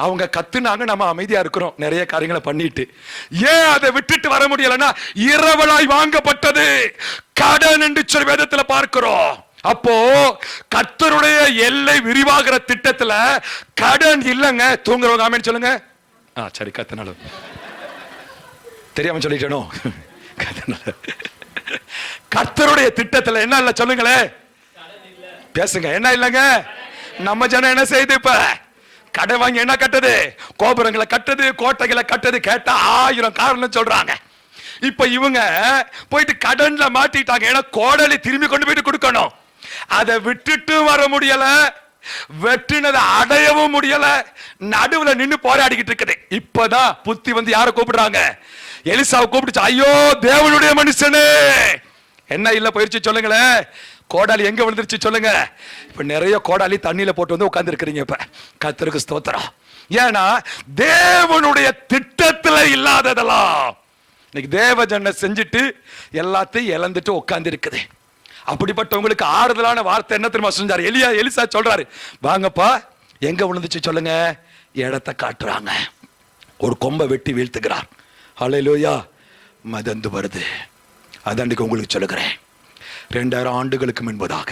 Speaker 3: அவங்க கத்துனாங்க, நம்ம அமைதியா இருக்கிறோம் நிறைய காரியங்களை பண்ணிட்டு. ஏன் அதை விட்டுட்டு வர முடியலன்னா, இரவலாய் வாங்கப்பட்டது கடன் என்று சொல்லி வேதத்துல பார்க்கிறோம். அப்போ கர்த்தருடைய எல்லை விரிவாகிற திட்டத்துல கடன் இல்லங்க. தூங்குறவங்க ஆமென் சொல்லுங்க. சரி, கத்தனால தெரியாம சொல்லிட்டேனோ. கர்த்தருடைய திட்டத்துல என்ன இல்ல சொல்லுங்களே? பேசுங்க. என்ன இல்லங்க? நம்ம ஜனம் என்ன செய்யுது? இப்ப கடை வாங்கி என்ன கட்டுது? கோபுரங்களை கட்டுது, கோட்டைகளை கட்டுது. கேட்டா 1000 காரணம் சொல்றாங்க. இப்ப இவங்க போயிட்டு கடன்ல மாட்டிட்டாங்க. ஏன்னா கோடலி திரும்பி கொண்டு போயிட்டு கொடுக்கணும். அதை விட்டுட்டு வர முடியல, வெற்றினதை அடையவும் முடியல, நடுவுல நின்னு போராடிக்கிட்டு இருக்குது. இப்பதான் புத்தி வந்து யாரை கூப்பிடுறாங்க? எலிசாவை கூப்பிடுச்சு. ஐயோ தேவனுடைய மனுஷனே, என்ன இல்ல போயிருச்சு சொல்லுங்களேன்? கோடாலி எங்க விழுந்துருச்சு சொல்லுங்க? இப்ப நிறைய கோடாலி தண்ணியில போட்டு வந்து உட்கார்ந்து இருக்கிறீங்க. இப்ப கர்த்தருக்கு ஸ்தோத்திரம். ஏன்னா தேவனுடைய திட்டத்துல இல்லாததெல்லாம் இன்னைக்கு தேவ ஜன செஞ்சுட்டு எல்லாத்தையும் இழந்துட்டு உட்கார்ந்து இருக்குது. அப்படிப்பட்டவங்களுக்கு ஆறுதலான வார்த்தை என்ன தெரியுமா செஞ்சாரு? எலிசா சொல்றாரு, வாங்கப்பா எங்க விழுந்துச்சு சொல்லுங்க? இடத்தை காட்டுறாங்க. ஒரு கொம்பை வெட்டி வீழ்த்துகிறார். ஹல்லேலூயா. மதந்து வருது. அதாண்டிக்கு உங்களுக்கு சொல்லுகிறேன், 2000 ஆண்டுகளுக்கு முன்பதாக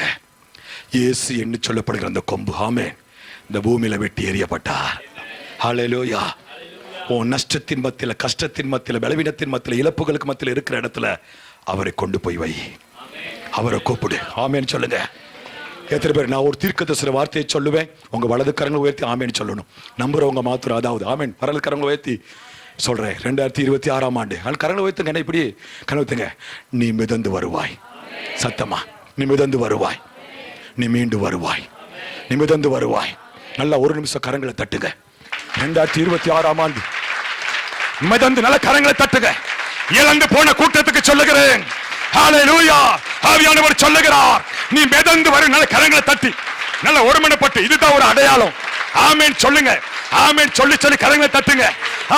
Speaker 3: இயேசு என்று சொல்லப்படுகிற அந்த கொம்பு, ஆமென், இந்த பூமியில வெட்டி எறியப்பட்டார். ஹல்லேலூயா. உன் நஷ்டத்தின் மத்தியில, கஷ்டத்தின் மத்தியில, பலவீனத்தின் மத்தியில, இழப்புகளுக்கு மத்தியில இருக்கிற இடத்துல அவரை கொண்டு போய் வை. அவரை கூப்பிடு. ஆமென் சொல்லுங்க. எத்தனை பேர் நான் ஒரு தீர்க்கதரிசன வார்த்தையை சொல்லுவேன், உங்க வலது கரங்களை உயர்த்தி ஆமென் சொல்லணும். நம்புறவங்க மாத்திரம். அதாவது ஆமென், வலது கரங்களை உயர்த்தி சொல்றேன். 2026ஆம் ஆண்டு கரங்களை உயர்த்துங்க. என்ன இப்படி கனவுத்துங்க? நீ மிதந்து வருவாய். சத்தமா, நீ மிதந்து வருவாய், நீ மீண்டு வருவாய், நீ மிதந்து வருவாய். நல்லா ஒரு நிமிஷம் கரங்களை தட்டுங்க. 2026ஆம் ஆண்டு மிதந்து நல்ல கரங்களை தட்டுங்க. இழந்து போன கூட்டத்துக்கு சொல்லுகிறேன், ஹல்லேலூயா. ஆவியானவர் சொல்லுகிறார், நீ மிதந்து வரும். நல்ல கரங்களை தட்டி நல்ல ஒருமனப்பட்டு இதுதான் ஒரு அடையாளம். ஆமென் சொல்லுங்க. ஆமென் சொல்லி சொல்லி கரங்களை தட்டுங்க.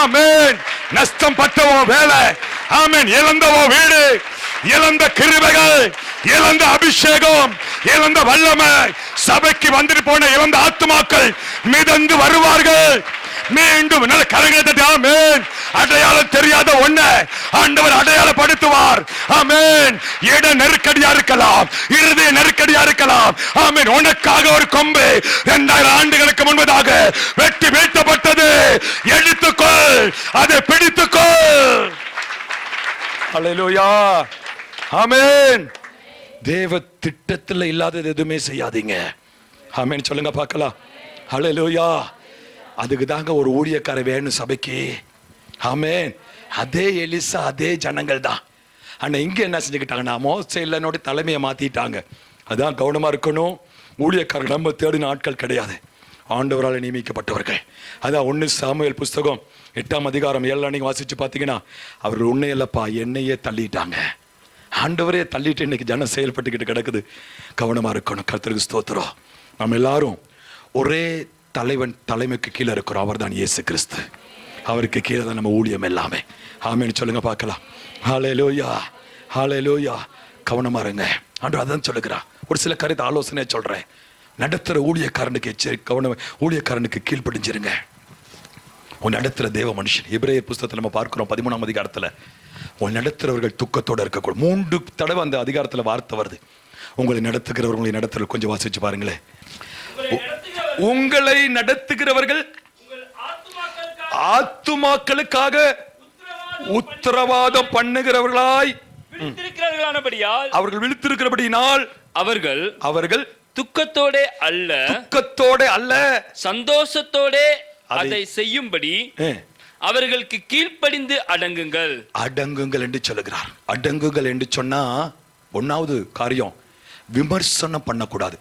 Speaker 3: ஆமென். நஷ்டம் பட்டவோ வேலை, ஆமென், இழந்தவோ வீடு, இழந்த கிருபைகள், இழந்த அபிஷேகம், இழந்த வல்லமை, சபைக்கு வந்துட்டு போன இழந்த ஆத்துமாக்கள் மிதந்து வருவார்கள். மீண்டும் நல்ல கரங்களை தட்டி ஆமென். அடையாளம் தெரியாத ஒண்ண ஆண்டவர் அடையாளப்படுத்துவார். ஆமென். இட நெருக்கடியா இருக்கலாம், இருதய நெருக்கடியா இருக்கலாம். ஆமென். உனக்காக ஒரு கொம்பு 2000 ஆண்டுகளுக்கு முன்பதாக வெட்டி வீழ்த்தப்பட்டது. எடுத்துக்கொள், அதை பிடித்துக்கொள். அல்லேலூயா. ஆமென். தேவ திட்டத்தில் இல்லாதது எதுவுமே செய்யாதீங்க. ஆமென் சொல்லுங்க பார்க்கலாம். அல்லேலூயா. அதுக்கு தாங்க ஒரு ஊழியக்காரர் வேணும் சபைக்கு. ஆமென். அதே எலிசா, அதே ஜனங்கள் தான். ஆனா இங்க என்ன செஞ்சுக்கிட்டாங்கன்னா, மோசே இல்லைனோட தலைமையை மாத்திட்டாங்க. அதான் கவனமா இருக்கணும். ஊழியக்காரர்கள் நம்ம தேடின ஆட்கள் கிடையாது, ஆண்டவரால் நியமிக்கப்பட்டவர்கள். அதான் 1 சாமுவேல் புஸ்தகம் 8ஆம் அதிகாரம் 7 நீங்க வாசிச்சு பார்த்தீங்கன்னா, அவர்கள் உன்னையல்லப்பா என்னையே தள்ளிட்டாங்க. ஆண்டவரே தள்ளிட்டு இன்னைக்கு ஜனம் செயல்பட்டுக்கிட்டு கிடக்குது. கவனமா இருக்கணும். கர்த்தருக்கு ஸ்தோத்திரம். நம்ம எல்லாரும் ஒரே தலைவன் தலைமைக்கு கீழே இருக்கிறோம். அவர் தான் இயேசு கிறிஸ்து. அவருக்கு கீழே தான் நம்ம ஊழியம் எல்லாமே. ஆமென் சொல்லுங்க பார்க்கலாம். ஹல்லேலூயா, ஹல்லேலூயா. கவனமா இருங்க. ஆண்டவர் அதான் சொல்லுகிறார். ஒரு சில கருத்து ஆலோசனை சொல்றேன். நடத்துற ஊழியக்காரனுக்கு கவனம், ஊழியக்காரனுக்கு கீழ்ப்படிஞ்சிருங்க. உன் நடத்துற தேவ மனுஷன். எபிரேயர் புஸ்தகத்தில் நம்ம பார்க்கிறோம் 13ஆம் அதிகாரத்துல, உன் நடத்துறவர்கள் துக்கத்தோடு இருக்கக்கூடாது. 3 தடவை அந்த அதிகாரத்துல வார்த்தை வருது. உங்களை நடத்துகிறவர்களை நடத்துற கொஞ்சம் வாசிச்சு பாருங்களேன். உங்களை நடத்துகிறவர்கள் ஆத்துமாக்களுக்காக உத்தரவாதம் பண்ணுகிறவர்களாய் அவர்கள் விழித்திருக்கிறபடியால் அவர்கள் துக்கத்தோட அல்ல
Speaker 4: சந்தோஷத்தோட அதை செய்யும்படி அவர்களுக்கு கீழ்ப்படிந்து அடங்குங்கள்
Speaker 3: என்று சொல்லுகிறார். அடங்குங்கள் என்று சொன்னா, ஒன்னாவது காரியம், விமர்சனம் பண்ணக்கூடாது.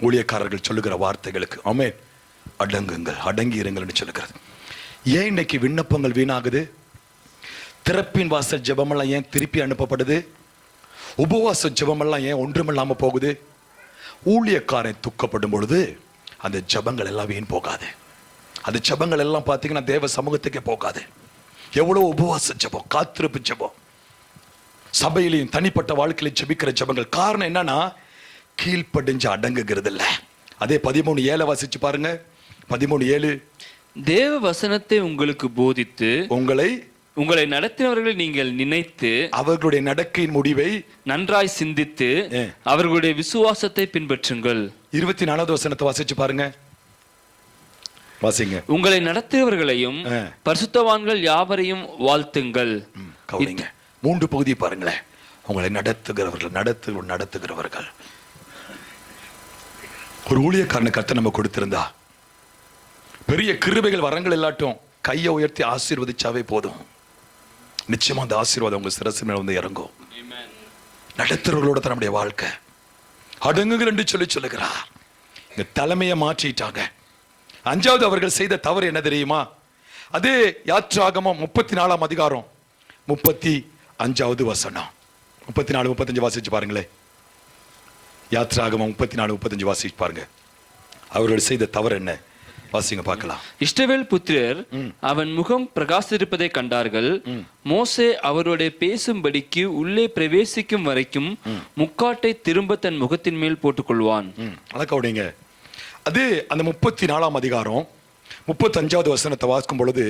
Speaker 3: ஊழியக்காரர்கள் சொல்லுகிற வார்த்தைகளுக்கு ஆமென். அடங்குங்கள், அடங்கி இருங்கள் என்று சொல்லுகிறது. ஏன் இன்னைக்கு விண்ணப்பங்கள் வீணாகுது? திறப்பின் வாசல் ஜெபமெல்லாம் ஏன் திருப்பி அனுப்பப்படுது? உபவாச ஜெபமெல்லாம் ஏன் ஒன்றுமில்லாம போகுது? ஊழியக்காரன் துக்கப்படும் பொழுது அந்த ஜெபங்கள் எல்லாம் வீண் போகாது. அந்த ஜெபங்கள் எல்லாம் பார்த்தீங்கன்னா தேவ சமூகத்துக்கே போகாது. எவ்வளவு உபவாச ஜெபம், காத்திருப்பு ஜெபம், சபையிலையும் தனிப்பட்ட வாழ்க்கையில ஜெபிக்கிற ஜெபங்கள். காரணம் என்னன்னா, கீழ்ப்படிஞ்சு அடங்குகிறது இல்ல. அதே 13:7 வாசிச்சு பாருங்க. 13:7,
Speaker 4: தேவ வசனத்தை உங்களுக்கு போதித்து உங்களை நடத்தினவர்களை நீங்கள் நினைத்து
Speaker 3: அவர்களுடைய நடக்கையின் முடிவை
Speaker 4: நன்றாய் சிந்தித்து அவர்களுடைய விசுவாசத்தை பின்பற்றுங்கள்.
Speaker 3: 24வது வசனத்தை வாசிச்சு பாருங்க. வாசிங்க.
Speaker 4: உங்களை நடத்தியவர்களையும் பரிசுத்தவான்கள் யாவரையும் வாழ்த்துங்கள்.
Speaker 3: கவனிங்க, 3 பகுதி பாருங்களேன். உங்களை நடத்துகிறவர்கள். ஒரு ஊழியக்காரனுக்கு கர்த்தர் நம்ம கொடுத்திருந்தா, பெரிய கிருபைகள் வரங்கள் எல்லாட்டும் கையை உயர்த்தி ஆசீர்வதிச்சாவே போதும். நிச்சயமா அந்த ஆசீர்வாதம் உங்க சிரசு மேல வந்து இறங்கும். நடத்துறவர்களோட தான் நம்முடைய வாழ்க்கை. அடங்குங்கள் என்று சொல்லுகிறார். இந்த தலைமையை மாற்றிட்டாங்க. 5வது அவர்கள் செய்த தவறு என்ன தெரியுமா? அதே யாத்ராகமம் 34ஆம் அதிகாரம் 35வது வசனம். 34-35 வாசிச்சு பாருங்களேன். யாத்ராகமம் 34-35 வாசிச்சு பாருங்க. அவர்கள் செய்த தவறு என்ன? வாசிங்க பார்க்கலாம்.
Speaker 4: இஸ்ரவேல் புத்திரர் அவன் முகம் பிரகாசிப்பதை கண்டார்கள். மோசே அவரோட பேசும்படிக்கு உள்ளே பிரவேசிக்கும் வரைக்கும் முக்காட்டை திரும்ப தன் முகத்தின் மேல் போட்டுக் கொள்வான்.
Speaker 3: அழகவுடைங்க. அது அந்த 34ஆம் அதிகாரம் 35வது வசனத்தை வாசிக்கும் பொழுது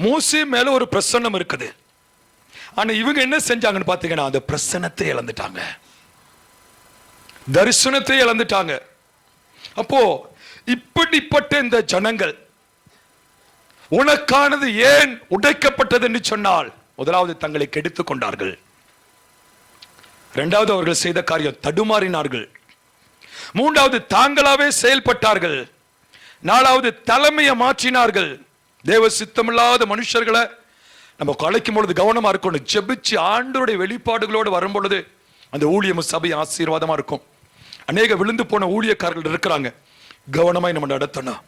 Speaker 3: மோசே மேல ஒரு பிரசன்னம் இருக்குது. ஆனா இவங்க என்ன செஞ்சாங்கன்னு பாத்தீங்கன்னா, அந்த பிரசன்னத்தை இழந்துட்டாங்க, தரிசனத்தை இழந்துட்டாங்க. அப்போ இப்படிப்பட்ட இந்த ஜனங்கள் உனக்கானது ஏன் உடைக்கப்பட்டது என்று சொன்னால், முதலாவது தங்களை கெடுத்துக் கொண்டார்கள். 2வது அவர்கள் செய்த காரியம் தடுமாறினார்கள். 3வது தாங்களாவே செயல்பட்டார்கள். 4வது தலைமையை மாற்றினார்கள். தேவ சித்தமில்லாத மனுஷர்களை நம்ம கலைக்கும் பொழுது கவனமா இருக்கணும். ஜெபிச்சு ஆண்டவருடைய வெளிப்பாடுகளோடு வரும் பொழுது அந்த ஊழியம் சபை ஆசீர்வாதமா இருக்கும். அநேக விழுந்து போன ஊழியக்காரர்கள் இருக்கிறாங்க. கவனமாய் நம்ம நடத்தணும்.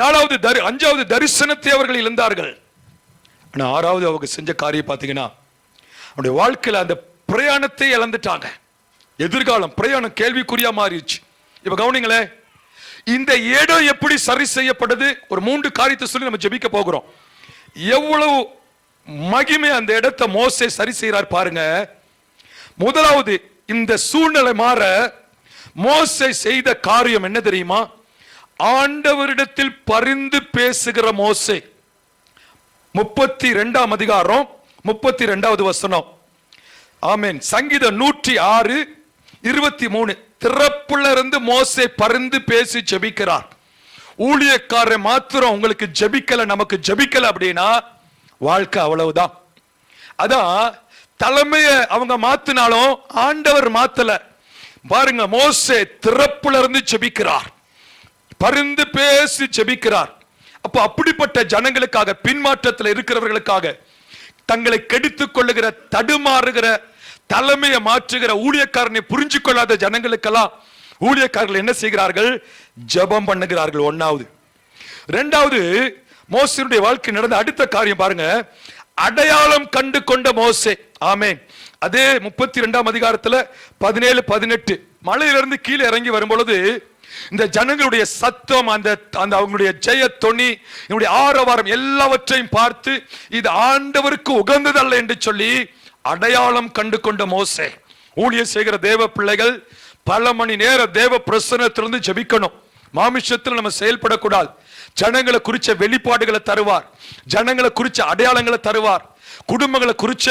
Speaker 3: 5வது தரிசனத்தை அவர்கள் இழந்தார்கள். ஆனா 6வது அவங்க செஞ்ச காரியம் பார்த்தீங்கன்னா, அவருடைய வாழ்க்கையில அந்த பிரயாணத்தை இழந்துட்டாங்க. எதிர்காலம் பிரயாணம் கேள்விக்குறியா மாறிடுச்சு. இப்ப கவனிங்களே, இந்த இடம் எப்படி சரி செய்யப்படுது? ஒரு 3 காரியத்தை சொல்லி நம்ம ஜெபிக்க போகிறோம். எவ்வளவு மகிமை அந்த இடத்தை மோசே சரி செய்யறார் பாருங்க. முதலாவது, இந்த சூழ்நிலை மாற மோசே செய்த காரியம் என்ன தெரியுமா? ஆண்டவரிடத்தில் பரிந்து பேசுகிற மோசே. 32ஆம் அதிகாரம் 32வது வசனம். ஆமென். சங்கீதம் 106:23. திறப்புல இருந்து மோசே பரிந்து பேசி ஜெபிக்கிறார். ஊழியக்காரரை மாத்திரம் உங்களுக்கு ஜெபிக்கல, நமக்கு ஜெபிக்கல அப்படின்னா வாழ்க்கை அவ்வளவுதான். அதான் தலைமையை அவங்க மாத்தினாலும் ஆண்டவர் மாத்தல. பாருங்க, மோசே திறப்புல இருந்து ஜெபிக்கிறார், பரிந்து பேசி ஜெபிக்கிறார். அப்ப அப்படிப்பட்ட ஜனங்களுக்காக, பின்மாற்றத்தில் இருக்கிறவர்களுக்காக, தங்களை கெடுத்துக் கொள்ளுகிற, தடுமாறுகிற, தலைமையை மாற்றுகிற, ஊழியக்காரனை புரிஞ்சு கொள்ளாத ஜனங்களுக்கெல்லாம் ஊழியக்காரர்கள் என்ன செய்கிறார்கள்? ஜெபம் பண்ணுகிறார்கள். 1வது. 2வது, மோசேயுடைய வாழ்க்கை நடந்த அடுத்த காரியம் பாருங்க. அடையாளம் கண்டு கொண்ட மோசே. ஆமென். அதே 32ஆம் அதிகாரத்துல 17-18 மலையிலிருந்து கீழே இறங்கி வரும்பொழுது இந்த ஜனங்களுடைய சத்தம், அந்த அவங்களுடைய ஜெய தொனி, என்னுடைய ஆரவாரம் எல்லாவற்றையும் பார்த்து இது ஆண்டவருக்கு உகந்ததல்ல என்று சொல்லி அடையாளம் கண்டு கொண்ட மோசே. ஊழியர் செய்கிற தேவ பிள்ளைகள் பல மணி நேர தேவ பிரசன்னத்திலிருந்து ஜெபிக்கணும். மாமிஷத்தில் நம்ம செயல்படக்கூடாது. ஜனங்களை குறிச்ச வெளிப்பாடுகளை தருவார், ஜனங்களை குறிச்ச அடையாளங்களை தருவார். குடும்பங்களை குறிச்ச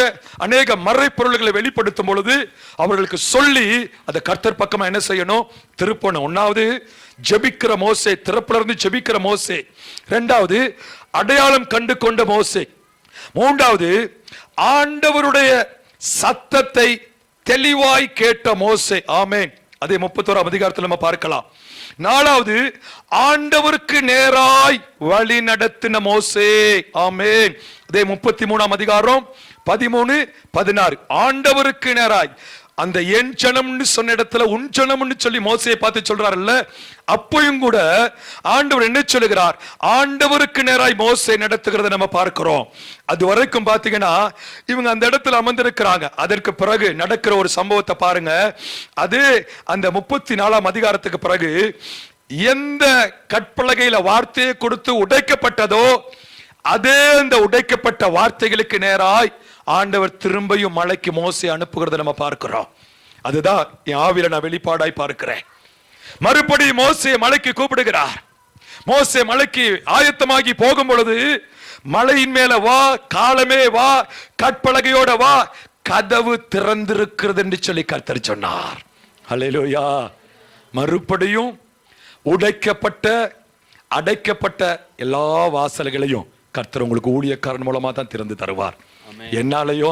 Speaker 3: அநேக மறைப்பொருள்களை வெளிப்படுத்தும் பொழுது அவர்களுக்கு சொல்லி அதை கர்த்தர் பக்கமா என்ன செய்யணும்? திருப்பணும். 1வது, ஜெபிக்கிற மோசே, திறப்புல இருந்து ஜெபிக்கிற மோசே. 2வது, அடையாளம் கண்டு கொண்ட மோசே. 3வது, ஆண்டவருடைய சத்தத்தை தெளிவாய் கேட்ட மோசே. ஆமென். அதே 31ஆம் அதிகாரத்தில் நம்ம பார்க்கலாம். 4வது, ஆண்டவருக்கு நேராய் வழி நடத்தின மோசே. ஆமென். அதே 33ஆம் அதிகாரம் 13-16 ஆண்டவருக்கு நேராய். அந்த என் ஜனம்னு சொன்ன இடத்துல உன் ஜனம்னு சொல்லி மோசையை பார்த்து சொல்றாருல்ல, அப்பயும் கூட ஆண்டவர் என்ன சொல்லுகிறார்? ஆண்டவருக்கு நேராய் மோசே நடத்துகிறத நம்ம பார்க்கிறோம். அது வரைக்கும் பாத்தீங்கன்னா இவங்க அந்த இடத்துல அமர்ந்திருக்கிறாங்க. அதற்கு பிறகு நடக்கிற ஒரு சம்பவத்தை பாருங்க. அது அந்த 34ஆம் அதிகாரத்துக்கு பிறகு எந்த கற்பலகையில வார்த்தையை கொடுத்து உடைக்கப்பட்டதோ அதே அந்த உடைக்கப்பட்ட வார்த்தைகளுக்கு நேராய் ஆண்டவர் திரும்பியும் மலைக்கு மோசே அனுப்புகிறத நம்ம பார்க்கிறோம். அதுதான் என் ஆவியில நான் வெளிப்பாடாய் பார்க்கிறேன். மறுபடியும் மோசே மலைக்கு கூப்பிடுகிறார். மோசே மலைக்கு ஆயத்தமாகி போகும் பொழுது மலையின் மேல வா, காலமே வா, கற்பலகையோட வா, கதவு திறந்திருக்கிறது என்று சொல்லி கர்த்தர் சொன்னார். அல்லேலூயா. மறுபடியும் உடைக்கப்பட்ட, அடைக்கப்பட்ட எல்லா வாசல்களையும் கர்த்தர் உங்களுக்கு ஊழியக்காரன் மூலமா தான் திறந்து தருவார். என்னாலையோ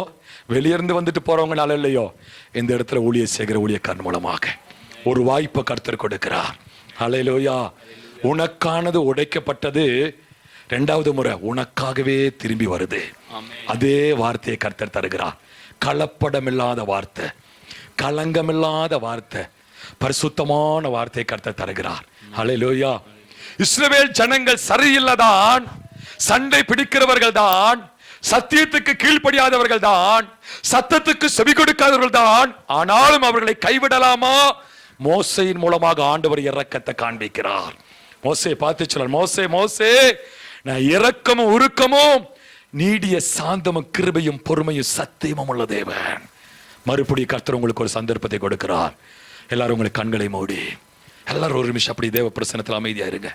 Speaker 3: வெளியிருந்து வந்துட்டு போறவங்கனால இல்லையோ, இந்த இடத்துல ஊழிய செய்கிற ஊழியக்காரன் மூலமாக ஒரு வாய்ப்பை கர்த்தர் கொடுக்கிறார். அல்லேலூயா. உனக்கானது உடைக்கப்பட்டது 2வது முறை உனக்காகவே திரும்பி வருது. அதே வார்த்தையை கர்த்தர் தருகிறார். கலப்படமில்லாத வார்த்தை, கலங்கமில்லாத வார்த்தை, பரிசுத்தமான வார்த்தையை கர்த்தர் தருகிறார். அல்லேலூயா. இஸ்ரவேல் ஜனங்கள் சரியில்லதான், சண்டை பிடிக்கிறவர்கள் தான், சத்தியத்துக்கு கீழ்ப்படியாதவர்கள் தான், சத்தத்துக்கு செவி கொடுக்காதவர்கள் தான். ஆனாலும் அவர்களை கைவிடலாமா? மோசையின் மூலமாக ஆண்டவர் இரக்கத்தை காண்பிக்கிறார். மோசே பார்த்து சொல்றார், மோசே மோசே, நான் இரக்கமும் உருக்கமும் நீடிய சாந்தமும் கிருபையும் பொறுமையும் சத்தியமும் உள்ள தேவன். மறுபடியும் கர்த்தர் உங்களுக்கு ஒரு சந்தர்ப்பத்தை கொடுக்கிறார். எல்லாரும் உங்களுக்கு கண்களை மூடி எல்லாரும் ஒரு நிமிஷம் அப்படி தேவ பிரசன்னத்தில் அமைதியா இருங்க.